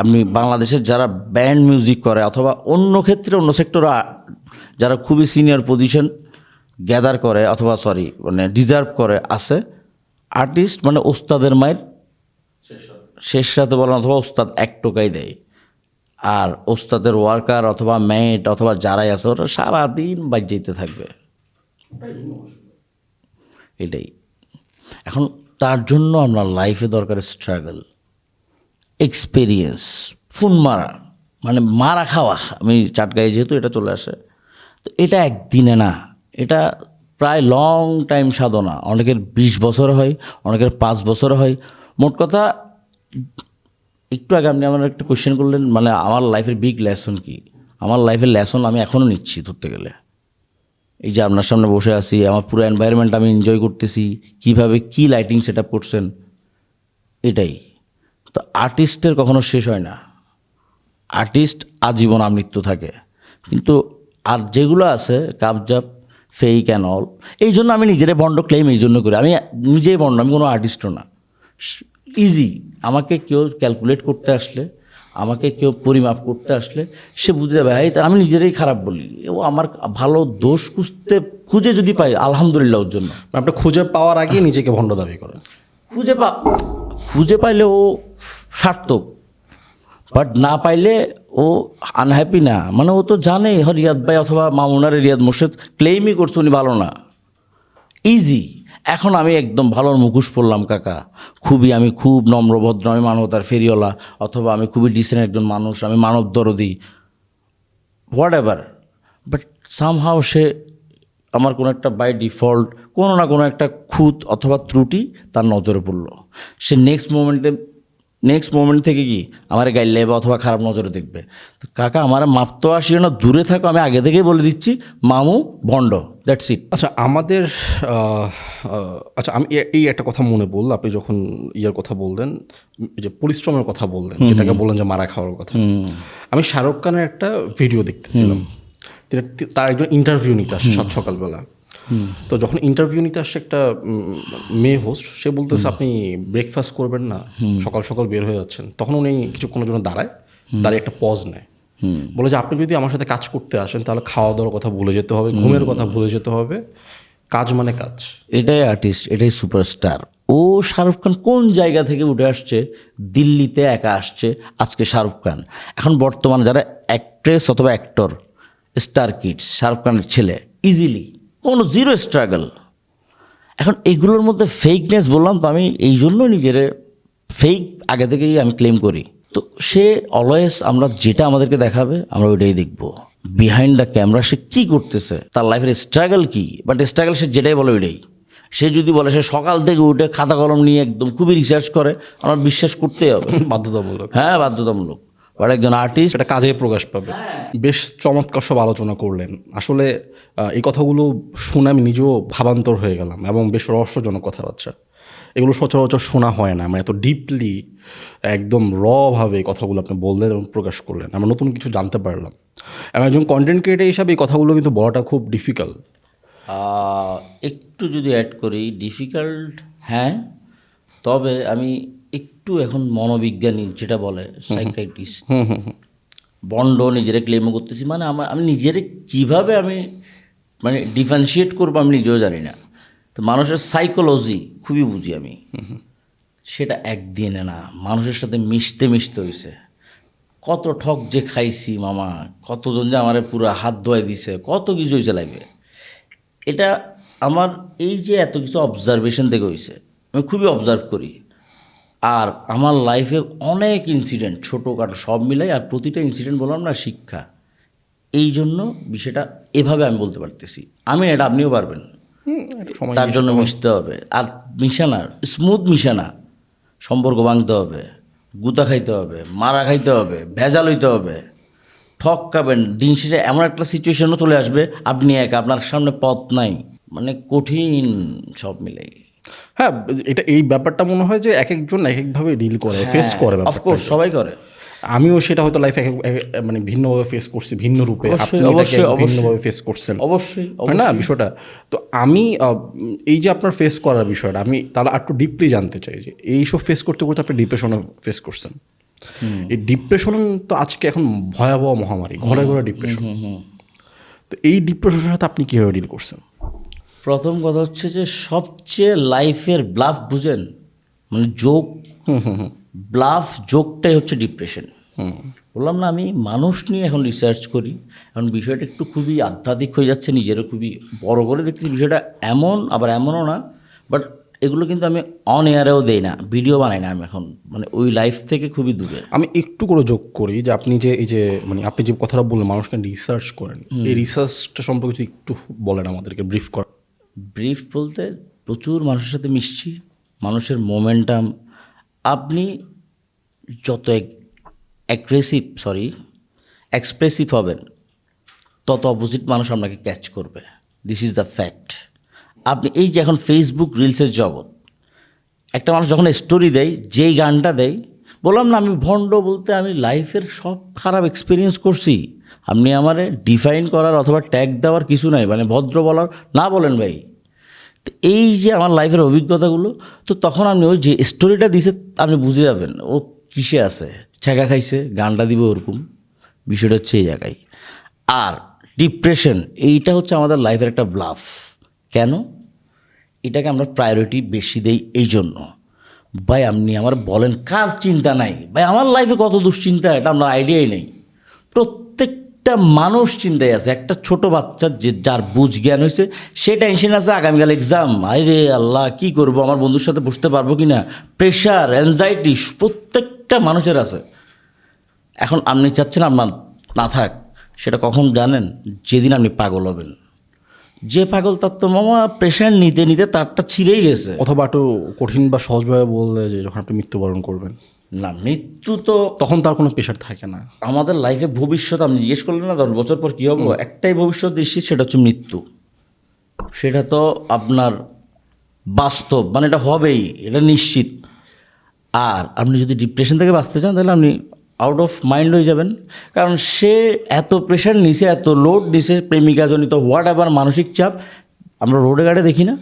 আপনি বাংলাদেশের যারা ব্যান্ড মিউজিক করে অথবা অন্য ক্ষেত্রে অন্য সেক্টরে যারা খুবই সিনিয়র পজিশন গ্যাদার করে অথবা মানে ডিজার্ভ করে আছে, আর্টিস্ট মানে ওস্তাদের মায়ের শেষ রাতে বলেন অথবা ওস্তাদ এক টোকাই দেয়। আর ওস্তাদের ওয়ার্কার অথবা মেট অথবা যারাই আছে ওরা সারাদিন বাজ্যাইতে থাকবে। এটাই এখন তার জন্য আমরা লাইফে দরকার স্ট্রাগল, এক্সপেরিয়েন্স, ফোন মারা মানে মারা খাওয়া। আমি চাটগাঁয়ে যেহেতু এটা চলে আসে, তো এটা একদিনে না, এটা প্রায় লং টাইম সাধনা। অনেকের 20 বছর হয়, অনেকের 5 বছর হয়। মোট কথা একটু আগে আপনি আমার একটা কোয়েশ্চেন করলেন মানে আমার লাইফের বিগ লেসন কি। আমার লাইফের লেসন আমি এখনও নিচ্ছি ধরতে গেলে। এই যে আপনার সামনে বসে আছি, আমার পুরো এনভায়রনমেন্ট আমি এনজয় করতেছি, কীভাবে কী লাইটিং সেট আপ করছেন, এটাই তো। আর্টিস্টের কখনো শেষ হয় না, আর্টিস্ট আজীবন আমৃত্যু থাকে। কিন্তু আর যেগুলো আছে কাবজাব, ফেক অ্যান্ড অল, এই জন্য আমি নিজের বন্ড ক্লেম এই জন্য করি। আমি নিজেই বন্ড, আমি কোনো আর্টিস্টও না। ইজি, আমাকে কেউ ক্যালকুলেট করতে আসলে, আমাকে কেউ পরিমাপ করতে আসলে সে বুঝে যাবে ভাই আমি নিজেরই খারাপ বলি। ও আমার ভালো দোষ খুঁজে যদি পাই আলহামদুলিল্লাহ ওর জন্য। আপনি খুঁজে পাওয়ার আগে নিজেকে ভণ্ড দাবি করেন। খুঁজে পাইলে ও সার্থক, বাট না পাইলে ও আনহ্যাপি না। মানে ও তো জানে রিয়াদ ভাই অথবা মামুনারে রিয়াদ মোর্শেদ ক্লেমই করছে উনি ভালো না। ইজি। এখন আমি একদম ভালোর মুখোশ পড়লাম কাকা, আমি খুব নম্রভদ্র, আমি মানবতার ফেরিওয়ালা, অথবা আমি খুবই ডিসেন্ট একজন মানুষ, আমি মানব দরদি, হোয়াট এভার। বাট সামহাও সে আমার কোনো একটা বাই ডিফল্ট কোনো না কোনো একটা খুঁত অথবা ত্রুটি তার নজরে পড়লো। সে নেক্সট মোমেন্ট থেকে কি আমার গাইলে বা অথবা খারাপ নজরে দেখবে। তো কাকা আমার মাপ তো আসিও না, দূরে থাকো, আমি আগে থেকেই বলে দিচ্ছি মামু ভণ্ড, দ্যাটস ইট। আচ্ছা আচ্ছা আমি এই একটা কথা মনে পড়ল, আপনি যখন কথা বললেন, যে পরিশ্রমের কথা বললেন, যেটাকে বললেন যে মারা খাওয়ার কথা। আমি শাহরুখ খানের একটা ভিডিও দেখতেছিলাম, তার একজন ইন্টারভিউ নিতে আসে সাত সকালবেলা। তো যখন ইন্টারভিউ নিতে আসছে একটা মেয়ে হোস্ট, সে বলতেছে আপনি ব্রেকফাস্ট করবেন না, সকাল সকাল বের হয়ে যাচ্ছেন। তখন উনি কিছুক্ষণের জন্য দাঁড়িয়ে একটা পজ নেয়, বলে যে আপনি যদি আমার সাথে কাজ করতে আসেন তাহলে খাওয়া দাওয়ার কথা ভুলে যেতে হবে, ঘুমের কথা ভুলে যেতে হবে, কাজ মানে কাজ। এটাই আর্টিস্ট, এটাই সুপারস্টার। ও শাহরুখ খান কোন জায়গা থেকে উঠে আসছে, দিল্লিতে একা আসছে আজকে শাহরুখ খান। এখন বর্তমানে যারা অ্যাক্ট্রেস অথবা অ্যাক্টর স্টার কিডস, শাহরুখ খানের ছেলে ইজিলি কোনো জিরো স্ট্রাগল। এখন এগুলোর মধ্যে ফেকনেস বললাম তো, আমি এই জন্য নিজের ফেক আগে থেকেই আমি ক্লেম করি। তো সে অলওয়েজ আমরা যেটা আমাদেরকে দেখাবে আমরা ওইটাই দেখবো। বিহাইন্ড দ্য ক্যামেরা সে কী করতেছে, তার লাইফের স্ট্রাগল কী, বাট স্ট্রাগল সে যেটাই বলে ওইটাই। সে যদি বলে সে সকাল থেকে উঠে খাতা কলম নিয়ে একদম খুবই রিসার্চ করে, আমার বিশ্বাস করতেই হবে, বাধ্যতামূলক। হ্যাঁ বাধ্যতামূলক। বাট একজন আর্টিস্ট এটা কাজে প্রকাশ পাবে। বেশ চমৎকার সব আলোচনা করলেন। আসলে এই কথাগুলো শুনে আমি নিজেও ভাবান্তর হয়ে গেলাম, এবং বেশ রহস্যজনক কথাবার্তা। এগুলো সচরাচর শোনা হয় না, মানে এত ডিপলি একদম ভাবে কথাগুলো আপনি বললেন এবং প্রকাশ করলেন। আমরা নতুন কিছু জানতে পারলাম। এবং একজন কন্টেন্ট ক্রিয়েটার হিসাবে এই কথাগুলো কিন্তু বলাটা খুব ডিফিকাল্ট। একটু যদি অ্যাড করি, ডিফিকাল্ট হ্যাঁ, তবে আমি একটু এখন মনোবিজ্ঞানী যেটা বলে সাইকিয়াট্রিস্ট বন্ড নিজেরা ক্লেমও করতেছি। মানে আমি নিজেরে কীভাবে আমি মানে ডিফারেন্সিয়েট করবো আমি নিজেও জানি না। তো মানুষের সাইকোলজি খুবই বুঝি আমি। সেটা একদিনে না, মানুষের সাথে মিশতে হয়েছে। কত ঠক যে খাইছি মামা, কতজন যে আমার পুরো হাত ধোয়াই দিছে, কত কিছু হয়েছে লাইফে। এটা আমার এই যে এত কিছু অবজারভেশন থেকে হয়েছে, আমি খুবই অবজার্ভ করি। আর আমার লাইফে অনেক ইনসিডেন্ট ছোটোখাটো সব মিলাই, আর প্রতিটা ইনসিডেন্ট বললাম না শিক্ষা। এই জন্য বিষয়টা এভাবে আমি বলতে পারতেছি। আমি এটা আপনিও পারবেন, তার জন্য মিশতে হবে। আর মিশানা স্মুথ মিশানা, সম্পর্ক ভাঙতে হবে, গুতা খাইতে হবে, মারা খাইতে হবে, ভেজাল হইতে হবে, ঠক খাবেন। দিন শেষে এমন একটা সিচুয়েশনও চলে আসবে আপনি একা, আপনার সামনে পথ নাই, মানে কঠিন সব মিলাই। হ্যাঁ, এই ব্যাপারটা মনে হয় যে এক একজন এক একভাবে ডিল করে, ফেস করে। অফকোর্স সবাই করে। আমিও সেটা হয়তো লাইফে মানে ভিন্নভাবে ফেস করছি, ভিন্ন রূপে, আপনি অবশ্যই, এটাকে অবশ্যই। ভিন্নভাবে ফেস করছেন, অবশ্যই হয় না বিষয়টা? তো আমি এই যে আপনার ফেস করার বিষয়টা, আমি তাহলে একটু ডিপলি জানতে চাই যে এইসব ফেস করতে করতে আপনি ডিপ্রেশনে ফেস করছেন। এই ডিপ্রেশন তো আজকে এখন ভয়াবহ মহামারী, ঘরে ঘরে ডিপ্রেশন। তো এই ডিপ্রেশনের সাথে আপনি কীভাবে ডিল করছেন? প্রথম কথা হচ্ছে যে সবচেয়ে লাইফের ব্লাফ বুঝেন, মানে জোক, ব্লাফ জোকটাই হচ্ছে ডিপ্রেশন। বললাম না আমি মানুষ নিয়ে এখন রিসার্চ করি, এখন বিষয়টা একটু খুবই আধ্যাত্মিক হয়ে যাচ্ছে, নিজেরও খুবই বড় করে দেখতেছি বিষয়টা, এমন আবার এমনও না। বাট এগুলো কিন্তু আমি অন এয়ারেও দেই না, ভিডিও বানাই না আমি এখন, মানে ওই লাইফ থেকে খুবই দূরে। আমি একটু করে যোগ করি যে আপনি যে এই যে মানে আপনি যে কথাটা বললেন মানুষকে রিসার্চ করেন, এই রিসার্চটা সম্পর্কে যদি একটু বলেন আমাদেরকে, ব্রিফ করেন। ব্রিফ বলতে প্রচুর মানুষের সাথে মিশছি, মানুষের মোমেন্টাম, আপনি যত এক্সপ্রেসিভ হবেন তত অপোজিট মানুষ আপনাকে ক্যাচ করবে। This is the fact. আপনি এই যে এখন ফেসবুক রিলসের জগৎ, একটা মানুষ যখন স্টোরি দেয়, যেই গানটা দেয়, বললাম না আমি ভণ্ড বলতে আমি লাইফের সব খারাপ এক্সপিরিয়েন্স করছি, আপনি আমারে ডিফাইন করার অথবা ট্যাগ দেওয়ার কিছু নাই, মানে ভদ্র বলার না বলেন ভাই। তো এই যে আমার লাইফের অভিজ্ঞতাগুলো, তো তখন আপনি ওই যে স্টোরিটা দিছে আপনি বুঝে যাবেন ও কিসে আছে, ছ্যাঁকা খাইছে, গানটা দিবে ওরকম। বিষয়টা হচ্ছে এই জায়গায়। আর ডিপ্রেশন এইটা হচ্ছে আমাদের লাইফের একটা ব্লাফ। কেন? এটাকে আমরা প্রায়োরিটি বেশি দেই এই জন্য। ভাই আপনি আমার বলেন কার চিন্তা নাই? ভাই আমার লাইফে কত দুশ্চিন্তা, এটা আপনার আইডিয়াই নেই। প্রত্যেকটা মানুষ চিন্তায় আছে। একটা ছোট বাচ্চার যে যার বুঝ জ্ঞান হয়েছে সে টেনশন আছে আগামীকাল এক্সাম, আরে আল্লাহ কী করবো, আমার বন্ধুর সাথে বসতে পারবো কি না, প্রেশার, অ্যাংজাইটি প্রত্যেকটা মানুষের আছে। এখন আপনি চাচ্ছেন আপনার না থাক, সেটা কখন জানেন? যেদিন আপনি পাগল হবেন। যে পাগল তার তো মামা প্রেশার নিতে নিতে তারটা ছিঁড়েই গেছে। অথবা একটু কঠিন বা সহজভাবে বললে যে যখন আপনি মৃত্যুবরণ করবেন, না মৃত্যু তো তখন তার কোনো প্রেশার থাকে না। আমাদের লাইফে ভবিষ্যৎ আপনি জিজ্ঞেস করলেন না 10 বছর পর কী হবো, একটাই ভবিষ্যৎ নিশ্চিত, সেটা হচ্ছে মৃত্যু। সেটা তো আপনার বাস্তব, মানে এটা হবেই, এটা নিশ্চিত। আর আপনি যদি ডিপ্রেশন থেকে বাঁচতে চান তাহলে আপনি আউট অফ মাইন্ড হয়ে যাবেন। কারণ সে এত প্রেশার নিছে, এত লোড নিছে, প্রেমিকাজনিত হোয়াট এভার মানসিক চাপ আমরা রোডে ঘাটে দেখি না,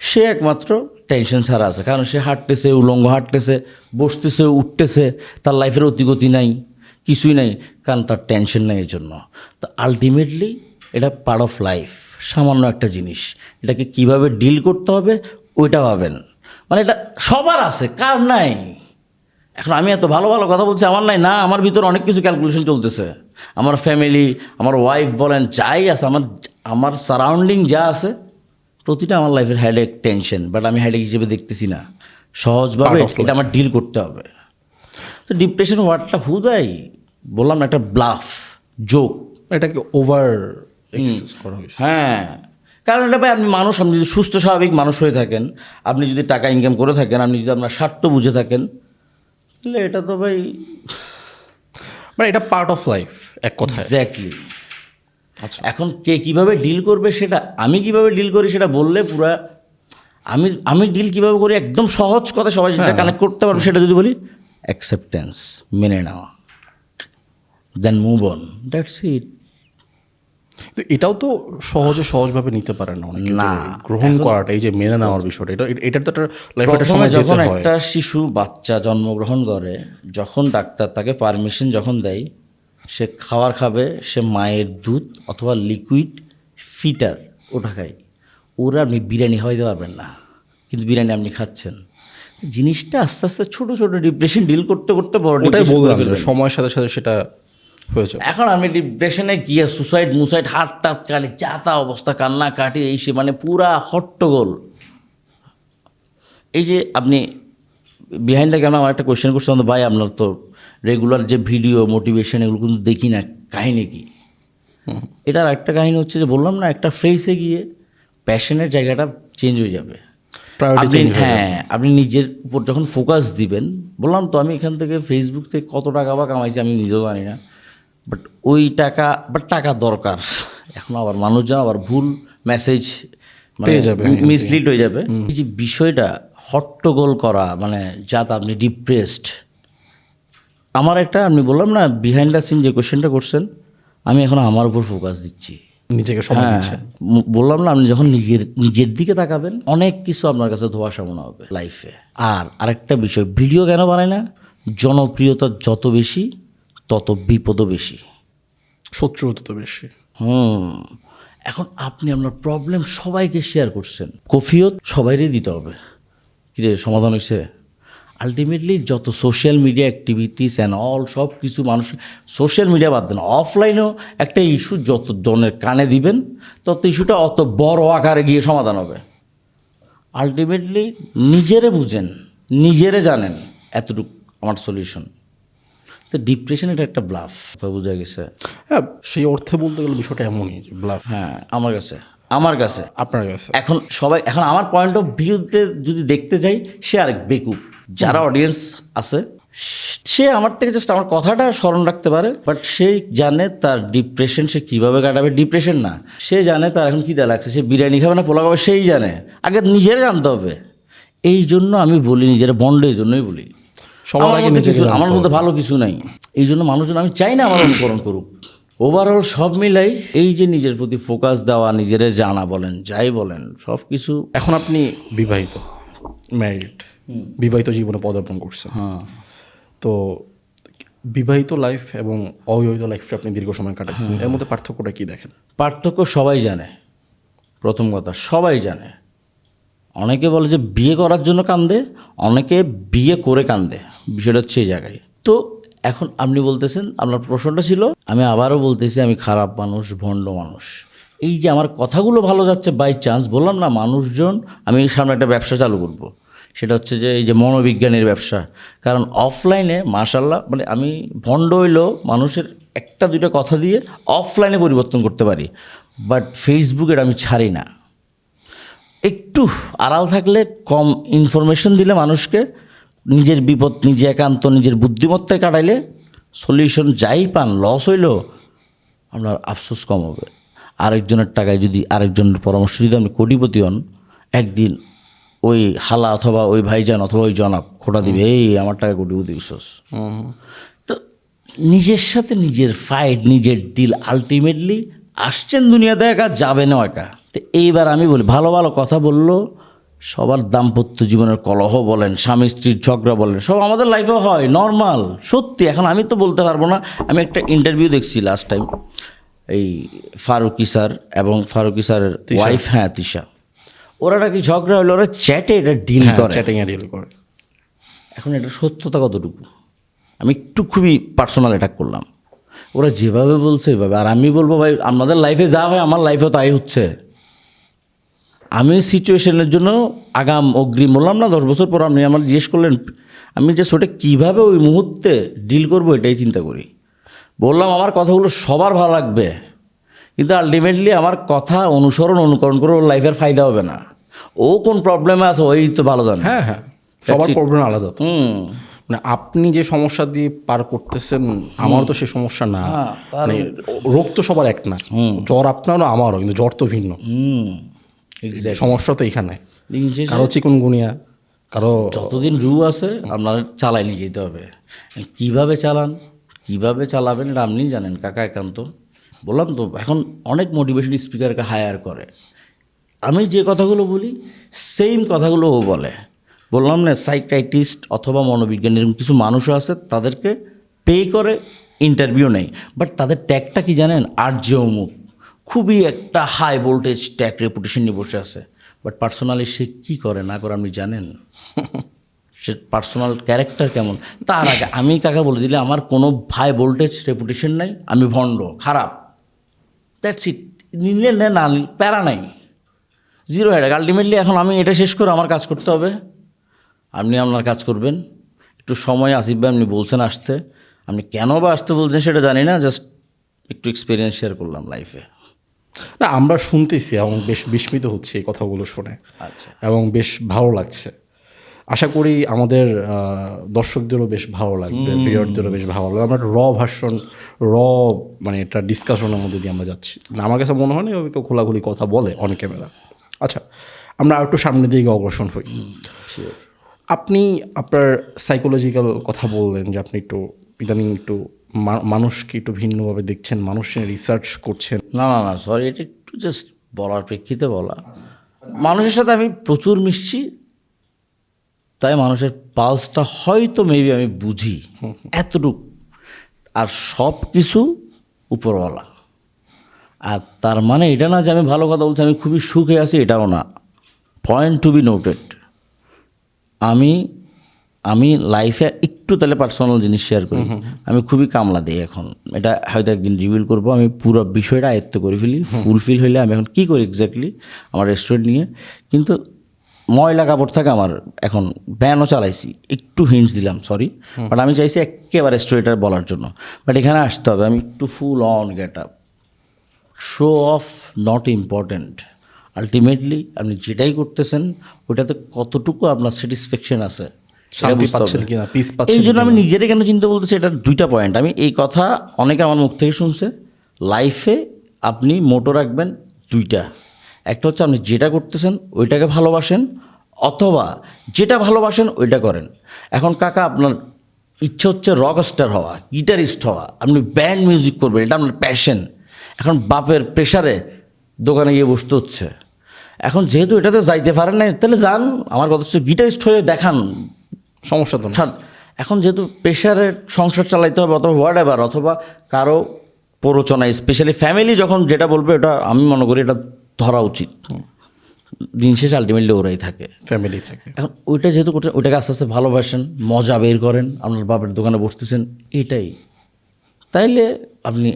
সে একমাত্র টেনশন ছাড়া আছে। কারণ সে হাঁটতেছে, উলঙ্গ হাঁটতেছে, বসতেছে, উঠতেছে, তার লাইফের অতিগতি নাই, কিছুই নাই, কারণ তার টেনশন নেই। এর জন্য তো আলটিমেটলি এটা পার্ট অফ লাইফ, সামান্য একটা জিনিস, এটাকে কিভাবে ডিল করতে হবে ওইটা ভাবেন। মানে এটা সবার আছে, কার নাই? এখন আমি এত ভালো ভালো কথা বলছি, আমার নাই না, আমার ভিতরে অনেক কিছু ক্যালকুলেশন চলতেছে। আমার ফ্যামিলি, আমার ওয়াইফ বলেন, যাই আছে, আমার সারাউন্ডিং যা আছে, প্রতিটা আমার লাইফের হেডেক, টেনশন। বাট আমি হেডেক হিসেবে দেখতেছি না, সহজভাবে এটা আমার ডিল করতে হবে। তো ডিপ্রেশন ওয়ার্ডটা হুদাই বললাম না, একটা ব্লাফ জোক, এটাকে ওভার এক্সেস করা হয়েছে। হ্যাঁ। কারণ এটা ভাই আপনি মানুষ, আপনি যদি সুস্থ স্বাভাবিক মানুষ হয়ে থাকেন, আপনি যদি টাকা ইনকাম করে থাকেন, আপনি যদি আপনার স্বার্থ বুঝে থাকেন, তাহলে এটা তো ভাই মানে এটা পার্ট অফ লাইফ এক কথায়। এক্স্যাক্টলি। আচ্ছা, এখন কে কিভাবে ডিল করবে সেটা, আমি কিভাবে ডিল করি সেটা বললে পুরা আমি ডিল কিভাবে করি একদম সহজ কথা সবাই যেটা কানেক্ট করতে পারবে সেটা যদি বলি, অ্যাকসেপ্টেন্স, মেনে নেওয়া, দেন মুভ অন, দ্যাটস ইট। তো এটাও তো সহজভাবে নিতে পারে না অনেকে, না, গ্রহণ করাটা, এই যে মেনে নেওয়ার বিষয়টা, এটা তো একটা লাইফে একটা প্রথমে সময় যেতে যখন হয়। একটা শিশু বাচ্চা জন্মগ্রহণ করে, যখন ডাক্তার তাকে পারমিশন যখন দেয়, সে খাবার খাবে, সে মায়ের দুধ অথবা লিকুইড ফিটার ওটা খায়। ওরা আপনি বিরিয়ানি খাওয়াইতে পারবেন না, কিন্তু বিরিয়ানি আপনি খাচ্ছেন। জিনিসটা আস্তে আস্তে ছোটো ছোটো ডিপ্রেশন ডিল করতে করতে বড় ওটাই depression করে বললাম যে ফেলবেন। সময়ের সাথে সাথে সেটা হয়েছে। এখন আমি ডিপ্রেশনে গিয়ে সুসাইড হাত টাত কালি চাতা অবস্থা, কান্না কাটি, এই সে মানে পুরা হট্টগোল। এই যে আপনি বিহাইন্ড দ্য ক্যামেরা আমার একটা কোয়েশ্চেন করছিলাম, তো ভাই আপনার তো রেগুলার যে ভিডিও মোটিভেশন এগুলো কিন্তু দেখি না, কাহিনী কি? এটার একটা কাহিনী হচ্ছে যে বললাম না, একটা ফেসে গিয়ে প্যাশনের জায়গাটা চেঞ্জ হয়ে যাবে। হ্যাঁ, আপনি নিজের উপর যখন ফোকাস দিবেন, বললাম তো আমি এখান থেকে ফেসবুক থেকে কত টাকা বা কামাইছি আমি নিজেও জানি না, বাট ওই টাকা দরকার। এখন আবার মানুষজন আবার ভুল মেসেজ পেয়ে যাবে, মিসলিড হয়ে যাবে। এই যে বিষয়টা হট্টগোল করা, মানে যাতে আপনি ডিপ্রেসড, আমার একটা আমি বললাম না বিহাইন্ড দ্য সিন যে কোশ্চেনটা করছেন, আমি এখন আমার উপর ফোকাস দিচ্ছি। নিজেকে সময় হ্যাঁ, দিচ্ছেন। বললাম না, আপনি যখন নিজের দিকে তাকাবেন অনেক কিছু আপনার কাছে ধোঁয়াশা মনে হবে লাইফে। আর আরেকটা বিষয়, ভিডিও কেন বানায় না? জনপ্রিয়তা যত বেশি তত বিপদও বেশি, শত্রু তো বেশি। এখন আপনি আপনার প্রবলেম সবাইকে শেয়ার করছেন, কফিয়ত সবাইরই দিতে হবে। কিরে সমাধান হয়েছে? আলটিমেটলি যত social media activities and all সব কিছু মানুষ, সোশ্যাল মিডিয়া বাদ দেন, অফলাইনেও একটা ইস্যু যত জনের কানে দিবেন তত ইস্যুটা অত বড় আকারে গিয়ে সমাধান হবে। আলটিমেটলি নিজেরে বুঝেন, নিজেরে জানেন, এতটুকু আমার সলিউশন। তো ডিপ্রেশন এটা একটা ব্লাফ, বোঝা গেছে? হ্যাঁ, সেই অর্থে বলতে গেলে বিষয়টা এমনই যে ব্লাফ। হ্যাঁ, আমার কাছে আপনার কাছে এখন সবাই, এখন আমার পয়েন্ট অফ ভিউতে যদি দেখতে যাই, সে আরেক বেকুব। যারা অডিয়েন্স আছে সে আমার থেকে জাস্ট আমার কথাটা স্মরণ রাখতে পারে, বাট সে জানে তার ডিপ্রেশন সে কীভাবে কাটাবে। ডিপ্রেশন না, সে জানে তার এখন কী দেওয়া লাগছে, সে বিরিয়ানি খাবে না পোলা খাবে, সেই জানে। আগে নিজেরা জানতে হবে। এই জন্য আমি বলি নিজেরা বন্ড, এই জন্যই বলি আমার মধ্যে ভালো কিছু নাই। এই জন্য মানুষজন আমি চাই না আমার অনুকরণ করুক। ওভারঅল সব মিলাই এই যে নিজের প্রতি ফোকাস দেওয়া, নিজেরে জানা বলেন, যাই বলেন, সব কিছু। এখন আপনি বিবাহিত, ম্যারিড, বিবাহিত জীবনে পদার্পণ করছেন। তো বিবাহিত লাইফ এবং অবিবাহিত লাইফটা আপনি দীর্ঘ সময় কাটাচ্ছেন, এর মধ্যে পার্থক্যটা কি দেখেন? পার্থক্য সবাই জানে। প্রথম কথা, সবাই জানে। অনেকে বলে যে বিয়ে করার জন্য কান্দে, অনেকে বিয়ে করে কান্দে। বিষয়টা হচ্ছে এই জায়গায়। তো এখন আপনি বলতেছেন, আপনার প্রশ্নটা ছিল, আমি আবারও বলতেছি আমি খারাপ মানুষ, ভণ্ড মানুষ। এই যে আমার কথাগুলো ভালো যাচ্ছে বাই চান্স, বললাম না মানুষজন, আমি সামনে একটা ব্যবসা চালু করব, সেটা হচ্ছে যে এই যে মনোবিজ্ঞানের ব্যবসা। কারণ অফলাইনে মাশাল্লাহ, মানে আমি ভণ্ড হইলেও মানুষের একটা দুইটা কথা দিয়ে অফলাইনে পরিবর্তন করতে পারি, বাট ফেসবুকের আমি ছাড়ি না। একটু আড়াল থাকলে, কম ইনফরমেশন দিলে মানুষকে, নিজের বিপদ নিজে একান্ত নিজের বুদ্ধিমত্তায় কাটাইলে সলিউশন যাই পান, লস হইলেও আপনার আফসোস কম হবে। আরেকজনের টাকায় যদি, আরেকজনের পরামর্শ যদি আপনি কোটিপতি হন, একদিন ওই হালা অথবা ওই ভাইজান অথবা ওই জনাব খোটা দিবে, এই আমার টাকা কোটিপতি বিশ্বস। তো নিজের সাথে নিজের ফাইট, নিজের ডিল। আলটিমেটলি আসছেন দুনিয়াতে একা, যাবেনও একা। তো এইবার আমি বলি, ভালো ভালো কথা বললো, সবার দাম্পত্য জীবনের কলহ বলেন, স্বামী স্ত্রীর ঝগড়া বলেন, সব আমাদের লাইফে হয়, নর্মাল, সত্যি। এখন আমি তো বলতে পারবো না। আমি একটা ইন্টারভিউ দেখছি লাস্ট টাইম, এই ফারুকি স্যার এবং ফারুকি স্যারের ওয়াইফ, হ্যাঁ তিশা, ওরা নাকি ঝগড়া হলো, ওরা চ্যাটে এটা ডিল করে, চ্যাটিংয়ে ডিল করে। এখন এটা সত্যতা কতটুকু? আমি একটু খুবই পার্সোনাল অ্যাটাক করলাম। ওরা যেভাবে বলছে এভাবে, আর আমি বলবো ভাই আমাদের লাইফে যা হয় আমার লাইফেও তাই হচ্ছে। আমি সিচুয়েশনের জন্য আগাম অগ্রিম বললাম না, 10 বছর পর আপনি আমার জিজ্ঞেস করলেন, আমি যে সেটা কীভাবে ওই মুহূর্তে ডিল করবো এটাই চিন্তা করি। বললাম আমার কথাগুলো সবার ভালো লাগবে, কিন্তু আলটিমেটলি আমার কথা অনুকরণ করে ওর লাইফের ফায়দা হবে না। ও কোন প্রবলেমে আছে ওই তো ভালো জানে। হ্যাঁ হ্যাঁ, সবার প্রবলেম আলাদা তো। মানে আপনি যে সমস্যা দিয়ে পার করতেছেন, আমার তো সেই সমস্যা না। মানে রোগ তো সবার এক না, জ্বর আপনারও আমারও, কিন্তু জ্বর তো ভিন্ন। সমস্যা তো এখানে, কারো চিকুনগুনিয়া, কারো যতদিন রু আছে আপনার চালাই নিয়ে যেতে হবে। কীভাবে চালান, কীভাবে চালাবেন এটা আপনি জানেন কাকা, একান্ত। বললাম তো, এখন অনেক মোটিভেশন স্পিকারকে হায়ার করে। আমি যে কথাগুলো বলি সেম কথাগুলো ও বলে। বললাম না, সাইকিয়াট্রিস্ট অথবা মনোবিজ্ঞানী এরকম কিছু মানুষও আছে, তাদেরকে পে করে ইন্টারভিউ নেই, বাট তাদের ট্যাগটা কি জানেন? আর্যমুখ, খুবই একটা হাই ভোল্টেজ ট্যাগ, রেপুটেশন নিয়ে বসে আছে। বাট পার্সোনালি সে কী করে না করে আপনি জানেন? সে পার্সোনাল ক্যারেক্টার কেমন? তার আগে আমি কাকা বলে দিলে আমার কোনো হাই ভোল্টেজ রেপুটেশন নাই, আমি ভণ্ড, খারাপ, দ্যাটস ইট। নিলে না, প্যারা নাই, জিরো হেডেক। আলটিমেটলি এখন আমি এটা শেষ করে আমার কাজ করতে হবে, আপনি আপনার কাজ করবেন। একটু সময় আসিফ ভাই আপনি বলছেন আসতে, আপনি কেন বা আসতে বলছেন সেটা জানি না, জাস্ট একটু এক্সপিরিয়েন্স শেয়ার করলাম লাইফে। না, আমরা শুনতেছি এবং বেশ বিস্মিত হচ্ছে এই কথাগুলো শুনে। আচ্ছা, এবং বেশ ভালো লাগছে। আশা করি আমাদের দর্শকদেরও বেশ ভালো লাগবে, ভিউয়ারদেরও বেশ ভালো লাগবে। আমরা ভার্সন, মানে একটা ডিসকাশনের মধ্যে দিয়ে আমরা যাচ্ছি। আমার কাছে মনে হয় না ওই কেউ খোলাখুলি কথা বলে অন ক্যামেরা। আচ্ছা, আমরা আর একটু সামনের দিকে অগ্রসর হই। আপনি আপনার সাইকোলজিক্যাল কথা বললেন যে আপনি একটু ইদানিং একটু মানুষকে একটু ভিন্নভাবে দেখছেন, মানুষের রিসার্চ করছেন? না না না সরি, এটা একটু জাস্ট বলার প্রেক্ষিতে বলা। মানুষের সাথে আমি প্রচুর মিশছি, তাই মানুষের পালসটা হয়তো মেবি আমি বুঝি এতটুক। আর সব কিছু উপরওয়ালা। আর তার মানে এটা না যে আমি ভালো কথা বলছি, আমি খুবই সুখে আছি, এটাও না। Point to be noted. আমি লাইফে একটু তাহলে পার্সোনাল জিনিস শেয়ার করি। আমি খুবই কামলা দিই এখন, এটা হয়তো একদিন রিভিল করবো। আমি পুরো বিষয়টা আয়ত্ত করে ফেলি, ফুলফিল হইলে আমি এখন কী করি এক্স্যাক্টলি আমার রেস্টুরেন্ট নিয়ে। কিন্তু ময়লা কাপড় থাকে আমার, এখন ব্যানও চালাইছি, একটু হিন্টস দিলাম সরি, বাট আমি চাইছি একেবারে স্ট্রেটার বলার জন্য। বাট এখানে আসতে হবে, আমি একটু full on get up. Show off not important. Ultimately আপনি যেটাই করতেছেন ওইটাতে কতটুকু আপনার স্যাটিসফ্যাকশন আছে, শান্তি পাচ্ছেন কিনা, পিস এই পাচ্ছেন জন্য আমি নিজেরে কেন চিন্তা বলতেছি, এটার দুইটা পয়েন্ট। আমি এই কথা অনেকে আমার মুখ থেকে শুনছে। লাইফে আপনি মোটো রাখবেন দুইটা, একটা হচ্ছে আপনি যেটা করতেছেন ওইটাকে ভালোবাসেন, অথবা যেটা ভালোবাসেন ওইটা করেন। এখন কাকা আপনার ইচ্ছে হচ্ছে রক স্টার হওয়া, গিটারিস্ট হওয়া, আপনি ব্যান্ড মিউজিক করবেন, এটা আপনার প্যাশন। এখন বাপের প্রেশারে দোকানে গিয়ে বসতে হচ্ছে। এখন যেহেতু এটাতে যাইতে পারেন না, তাহলে যান, আমার কথা হচ্ছে গিটারিস্ট হয়ে দেখান, সমস্যা তো না। এখন যেহেতু প্রেশারে সংসার চালাইতে হবে, অথবা হোয়াট এভার, অথবা কারো প্ররোচনায়, স্পেশালি ফ্যামিলি যখন যেটা বলবে, এটা আমি মনে করি এটা ধরা উচিত। দিন শেষে আলটিমেটলি ওরাই থাকে, ফ্যামিলি থাকে। এখন ওইটা যেহেতু করছেন, ওইটাকে আস্তে আস্তে ভালোবাসেন, মজা বের করেন, আপনার বাপের দোকানে বসতেছেন, এটাই। তাইলে আপনি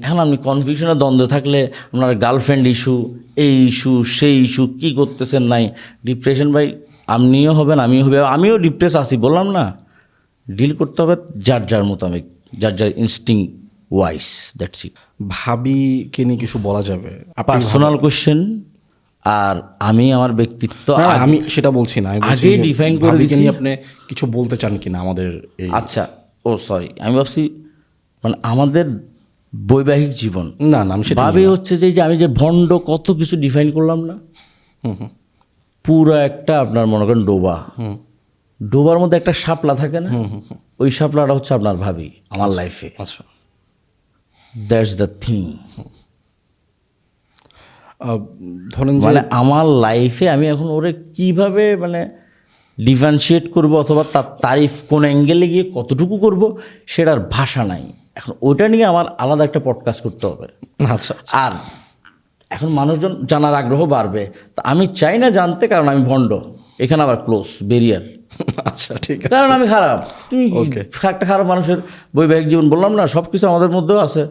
কনফিউশনের দ্বন্দ্বে থাকলে আপনার গার্লফ্রেন্ড ইস্যু, এই ইস্যু, সেই ইস্যু, কী করতেছেন নাই, ডিপ্রেশন ভাই আপনিও হবেন, আমিও ডিপ্রেস আছি, বললাম না। ডিল করতে হবে যার যার মোতাবেক, যার যার ইনস্টিং ওয়াইস, দ্যাটস ইট। ভাবিকে নিয়ে কিছু বলা যাবে? Personal question. আর আমি আমার ব্যক্তিত্ব আমি সেটা বলছি না, আগে ডিফাইন করে ভাবিকে দিছি। নিয়ে আপনি কিছু বলতে চান কিনা আমাদের এই? আচ্ছা, ও সরি, আমি ভাবছি মানে আমাদের বৈবাহিক জীবন। না না, আমি সেটা ভাবে হচ্ছে যে আমি যে ভণ্ড কত কিছু ডিফাইন করলাম না, পুরো একটা আপনার মনে করেন ডোবার মধ্যে একটা শাপলা থাকে না, ওই শাপলাটা হচ্ছে আপনার ভাবি আমার লাইফে। আচ্ছা, দ্যাটস দ্য থিং। ধরেন যে মানে আমার লাইফে আমি এখন ওরে কিভাবে মানে ডিফারেন্সিয়েট করব, অথবা তার তারিফ কোন অ্যাঙ্গেলে গিয়ে কতটুকু করব, সেটার ভাষা নাই। এখন ওইটা নিয়ে আমার আলাদা একটা পডকাস্ট করতে হবে। আচ্ছা, আর এখন মানুষজন জানার আগ্রহ বাড়বে, তা আমি চাই না জানতে, কারণ আমি ভণ্ড। এখানে আবার ক্লোজ ব্যারিয়ার, আচ্ছা ঠিক আছে। কারণ আমি খারাপ। তুমি Okay. একটা খারাপ মানুষের বৈবাহিক জীবন, বললাম না, সব কিছু আমাদের মধ্যেও আছে,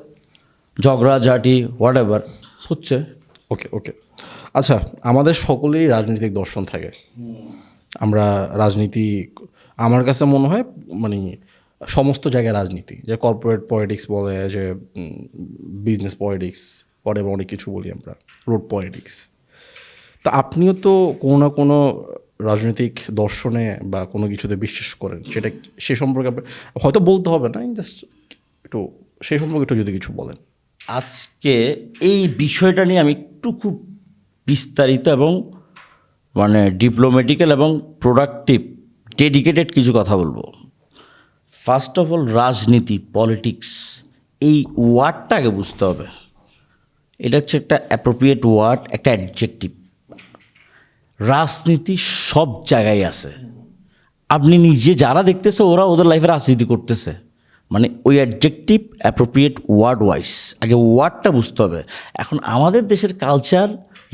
ঝগড়া ঝাঁটি হোয়াট এভার হচ্ছে। ওকে ওকে, আচ্ছা, আমাদের সকলেই রাজনৈতিক দর্শন থাকে। আমরা রাজনীতি, আমার কাছে মনে হয় মানে সমস্ত জায়গায় রাজনীতি, যে কর্পোরেট পলিটিক্স বলে, যে বিজনেস পলিটিক্স, পরে অনেক কিছু বলি আমরা, রোড পলিটিক্স। তা আপনিও তো কোনো না কোনো রাজনৈতিক দর্শনে বা কোনো কিছুতে বিশ্বাস করেন, সেটা সে সম্পর্কে হয়তো বলতে হবে না, জাস্ট একটু সেই সম্পর্কে একটু যদি কিছু বলেন। আজকে এই বিষয়টা নিয়ে আমি একটু খুব বিস্তারিত এবং মানে ডিপ্লোম্যাটিক্যাল এবং প্রোডাক্টিভ ডেডিকেটেড কিছু কথা বলবো। ফার্স্ট অফ অল, রাজনীতি, পলিটিক্স, এই ওয়ার্ডটাকে বুঝতে হবে। এটা হচ্ছে একটা অ্যাপ্রোপ্রিয়েট ওয়ার্ড, একটা অ্যাডজেক্টিভ। রাজনীতি সব জায়গায় আছে। আপনি নিজে যারা দেখতেছে ওরা ওদের লাইফে রাজনীতি করতেছে, মানে ওই অ্যাডজেক্টিভ অ্যাপ্রোপ্রিয়েট ওয়ার্ড ওয়াইজ আগে ওয়ার্ডটা বুঝতে হবে। এখন আমাদের দেশের কালচার,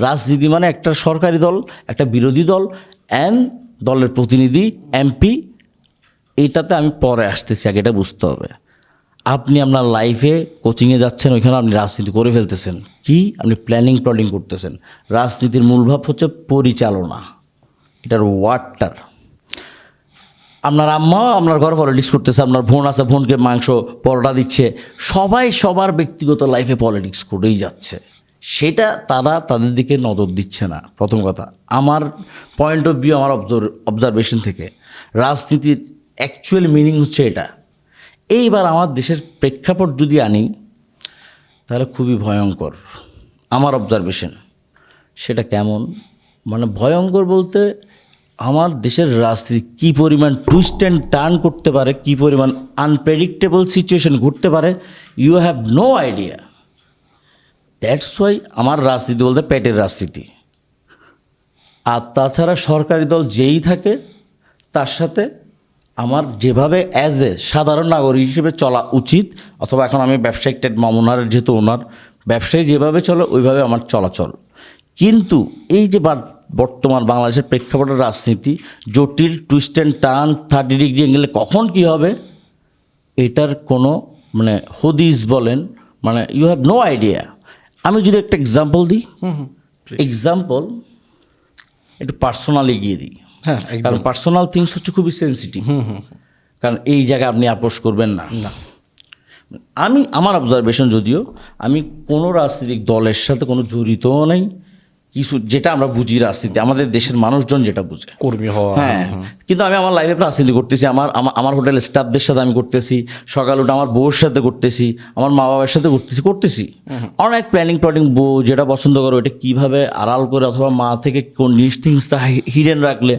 রাজনীতি মানে একটা সরকারি দল, একটা বিরোধী দল, অ্যান্ড দলের প্রতিনিধি, এমপি। এইটাতে আমি পরে আসতেছি, আগে এটা বুঝতে হবে। আপনি আপনার লাইফে কোচিংয়ে যাচ্ছেন, ওইখানে আপনি রাজনীতি করে ফেলতেছেন। কি? আপনি প্ল্যানিং করতেছেন। রাজনীতির মূল ভাব হচ্ছে পরিচালনা, এটার ওয়ার্ডটার। আপনার আম্মা আপনার ঘরে পলিটিক্স করতেছে, আপনার বোন আছে, বোনকে মাংস পরোটা দিচ্ছে, সবাই সবার ব্যক্তিগত লাইফে পলিটিক্স করেই যাচ্ছে। সেটা তারা তাদের দিকে নজর দিচ্ছে না। প্রথম কথা, আমার পয়েন্ট অফ ভিউ, আমার অবজারভেশন থেকে রাজনীতির অ্যাকচুয়াল মিনিং হচ্ছে এটা। এইবার আমার দেশের প্রেক্ষাপট যদি আনি, তাহলে খুবই ভয়ঙ্কর আমার অবজারভেশন। সেটা কেমন? মানে ভয়ঙ্কর বলতে আমার দেশের রাজনীতি কী পরিমাণ টুইস্ট অ্যান্ড টার্ন করতে পারে, কী পরিমাণ আনপ্রেডিক্টেবল সিচুয়েশন ঘটতে পারে, you have no idea. That's why আমার রাজনীতি বলতে পেটের রাজনীতি। আর তাছাড়া সরকারি দল যেই থাকে তার সাথে আমার যেভাবে অ্যাজ এ সাধারণ নাগরিক হিসেবে চলা উচিত, অথবা এখন আমি ব্যবসায়িক টেট মামুনার যেহেতু ওনার ব্যবসায়ী যেভাবে চলে ওইভাবে আমার চলাচল। কিন্তু এই যে বর্তমান বাংলাদেশের প্রেক্ষাপটের রাজনীতি জটিল, টুইস্ট অ্যান্ড টার্ন, 30 ডিগ্রি অ্যাঙ্গেলে কখন কী হবে এটার কোনো মানে হদিস বলেন, মানে ইউ হ্যাভ নো আইডিয়া। আমি যদি একটা এক্সাম্পল দিই, এক্সাম্পল একটু পার্সোনালি গিয়ে দিই। হ্যাঁ, কারণ পার্সোনাল থিংস হচ্ছে খুবই সেন্সিটিভ। কারণ এই জায়গায় আপনি আপোষ করবেন না। আমি আমার অবজারভেশন, যদিও আমি কোনো রাজনৈতিক দলের সাথে কোনো জড়িতও নাই, কিছু যেটা আমরা বুঝি রাজনীতি, আমাদের দেশের মানুষজন যেটা বুঝে কর্মী হওয়া। হ্যাঁ, কিন্তু আমি আমার লাইফে রাজনীতি করতেছি, আমার হোটেলের স্টাফদের সাথে আমি করতেছি, সকাল উঠে আমার বউর সাথে করতেছি, আমার মা বাবার সাথে করতেছি অনেক প্ল্যানিং বউ যেটা পছন্দ করো ওটা কীভাবে আড়াল করে অথবা মা থেকে কোন থিংসটা হিডেন রাখলে,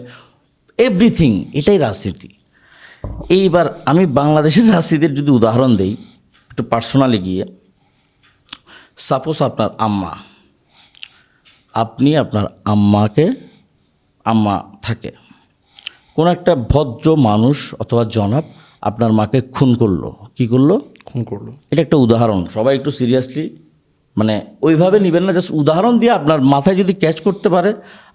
এভরিথিং, এটাই রাজনীতি। এইবার আমি বাংলাদেশের রাজনীতির যদি উদাহরণ দিই একটু পার্সোনালি গিয়ে, সাপোজ আপনার আম্মা, আপনি আপনার আম্মা থাকে, কোনো একটা ভদ্র মানুষ অথবা জনাব আপনার মাকে খুন করলো, কি করলো? খুন করলো। এটা একটা উদাহরণ, সবাই একটু সিরিয়াসলি মানে ওইভাবে নেবেন না, জাস্ট উদাহরণ দিয়ে আপনার মাথায় যদি ক্যাচ করতে পারে,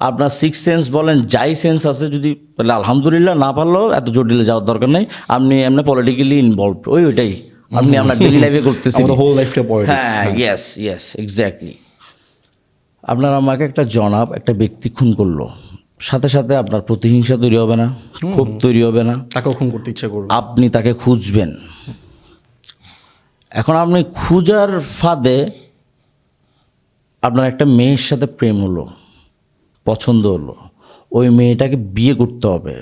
আপনার সিক্স সেন্স বলেন যাই সেন্স আছে যদি বলে আলহামদুলিল্লাহ, না পারলেও এত জটিলে যাওয়ার দরকার নেই, আপনি এমনি পলিটিক্যালি ইনভলভড, ওইটাই আপনি আপনার ডেইলি লাইফে করতেছেন, হোল লাইফটা পলিটিক্স। হ্যাঁ, ইয়েস এক্স্যাক্টলি। আপনার আমাকে একটা জনাব একটা ব্যক্তি খুন করলো, সাথে সাথে আপনার প্রতিহিংসা তৈরি হবে না, ক্ষোভ তৈরি হবে না, তাকেও খুন করতে ইচ্ছা করবে, আপনি তাকে খুঁজবেন। এখন আপনি খুঁজার ফাঁদে আপনার একটা মেয়ের সাথে প্রেম হলো, পছন্দ হলো, ওই মেয়েটাকে বিয়ে করতে হবে,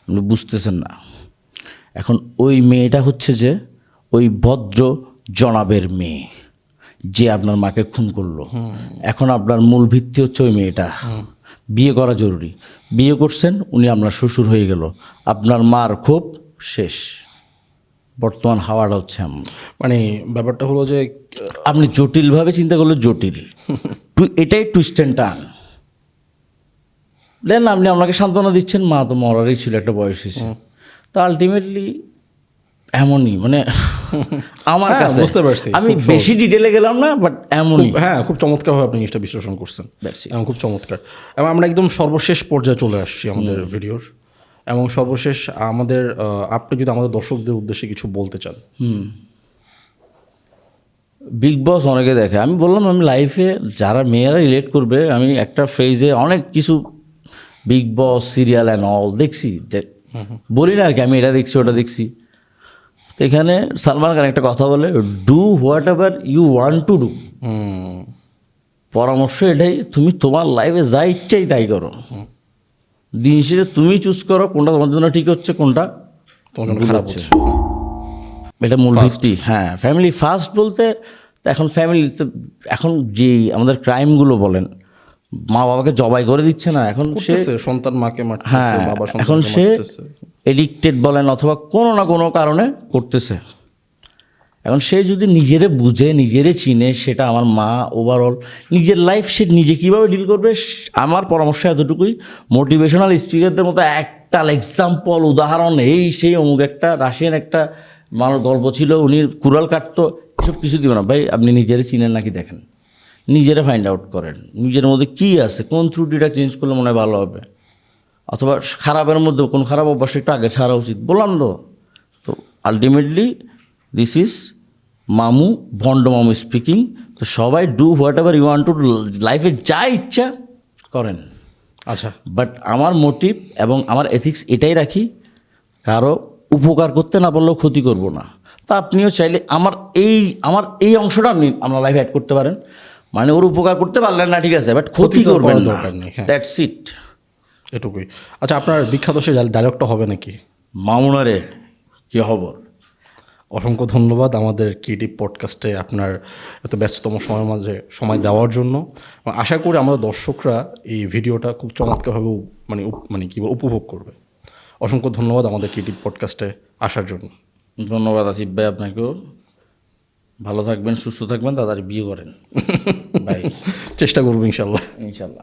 আপনি বুঝতেছেন না। এখন ওই মেয়েটা হচ্ছে যে ওই ভদ্র জনাবের মেয়ে যে আপনার মাকে খুন করলো। এখন আপনার মূল ভিত্তি হচ্ছে ওই মেয়েটা, বিয়ে করা জরুরি, বিয়ে করছেন, উনি আপনার শ্বশুর হয়ে গেল, আপনার মার ক্ষোভ শেষ। বর্তমান হাওয়াটা হচ্ছে মানে ব্যাপারটা হলো যে আপনি জটিলভাবে চিন্তা করলে জটিল, এটাই টুইস্ট অ্যান্ড টার্ন। দেন আপনি আপনাকে সান্ত্বনা দিচ্ছেন, মা তো মরারই ছিল, একটা বয়স হয়েছে, তো আলটিমেটলি এমনই মানে আমার কাছে বুঝতে পারছি, আমি বেশি ডিটেলে গেলাম না, বাট এমনই। হ্যাঁ, খুব চমৎকারভাবে আপনি জিনিসটা বিশ্লেষণ করছেন, এবং খুব চমৎকার। এবং আমরা একদম সর্বশেষ পর্যায়ে চলে আসছি আমাদের ভিডিওর, এবং সর্বশেষ আমাদের আপনি যদি আমাদের দর্শকদের উদ্দেশ্যে কিছু বলতে চান। বিগ বস অনেকে দেখে, আমি বললাম আমি লাইফে যারা মেয়েরা রিলেট করবে, আমি একটা ফ্রেজে অনেক কিছু big boss serial and all দেখছি, বলি না আর কি আমি এটা দেখছি ওটা দেখছি। তো এখানে সালমান খান একটা কথা বলে, do whatever you want to do. পরামর্শ এটাই, তুমি তোমার লাইফে যা ইচ্ছাই তাই করো, দিন শেষে তুমি চুজ করো কোনটা তোমার জন্য ঠিক হচ্ছে, কোনটা তোমার জন্য খারাপ হচ্ছে। এটা মূল ভিত্তি। হ্যাঁ, ফ্যামিলি ফার্স্ট বলতে এখন ফ্যামিলিতে এখন যে আমাদের ক্রাইমগুলো বলেন, মা বাবাকে জবাই করে দিচ্ছে না, এখন সে সন্তান মাকে মারতেছে, হ্যাঁ, বাবা এখন সন্তানকে সে মারতেছে, এডিক্টেড বলেন অথবা কোনো না কোনো কারণে করতেছে। এখন সে যদি নিজেরে বুঝে, নিজেরে চিনে, সেটা আমার মা ওভারঅল নিজের লাইফ সে নিজে কীভাবে ডিল করবে, আমার পরামর্শ এতটুকুই। মোটিভেশনাল স্পিকারদের মতো একটা এক্সাম্পল, উদাহরণ, এই সেই অমুক একটা রাশিয়ান একটা মানুষ গল্প ছিল, উনি কুড়াল কাটতো, এসব কিছু দিব না ভাই। আপনি নিজেরে চিনেন নাকি দেখেন, নিজেরা ফাইন্ড আউট করেন, নিজের মধ্যে কী আছে, কোন ত্রুটিটা চেঞ্জ করলে মনে হয় ভালো হবে, অথবা খারাপের মধ্যে কোন খারাপ অভ্যাস একটু আগে ছাড়া উচিত, বললাম তো আলটিমেটলি দিস ইজ মামু, ভণ্ড মামু স্পিকিং। তো সবাই do whatever you want to, লাইফে যা ইচ্ছা করেন। আচ্ছা, বাট আমার মোটিভ এবং আমার এথিক্স এটাই রাখি, কারো উপকার করতে না পারলেও ক্ষতি করব না। তা আপনিও চাইলে আমার এই অংশটা আপনি আপনার লাইফে অ্যাড করতে পারেন, মানে ওর উপকার করতে পারলেন না, ঠিক আছে, বাট ক্ষতি করবেন না, দরকার নেই। দ্যাটস ইট, এটুকুই। আচ্ছা, আপনার বিখ্যাত সে ডায়লগটা হবে নাকি? মামুনারে কি খবর? অসংখ্য ধন্যবাদ আমাদের ক্রিয়েটিভ পডকাস্টে আপনার এত ব্যস্ততম সময়ের মাঝে সময় দেওয়ার জন্য। এবং আশা করি আমাদের দর্শকরা এই ভিডিওটা খুব চমৎকারভাবে মানে কী বল উপভোগ করবে। অসংখ্য ধন্যবাদ আমাদের ক্রিয়েটিভ পডকাস্টে আসার জন্য। ধন্যবাদ আসিফ ভাই আপনাকেও। ভালো থাকবেন, সুস্থ থাকবেন, তাড়াতাড়ি বিয়ে করেন ভাই, চেষ্টা করবো ইনশাল্লাহ। ইনশাল্লাহ।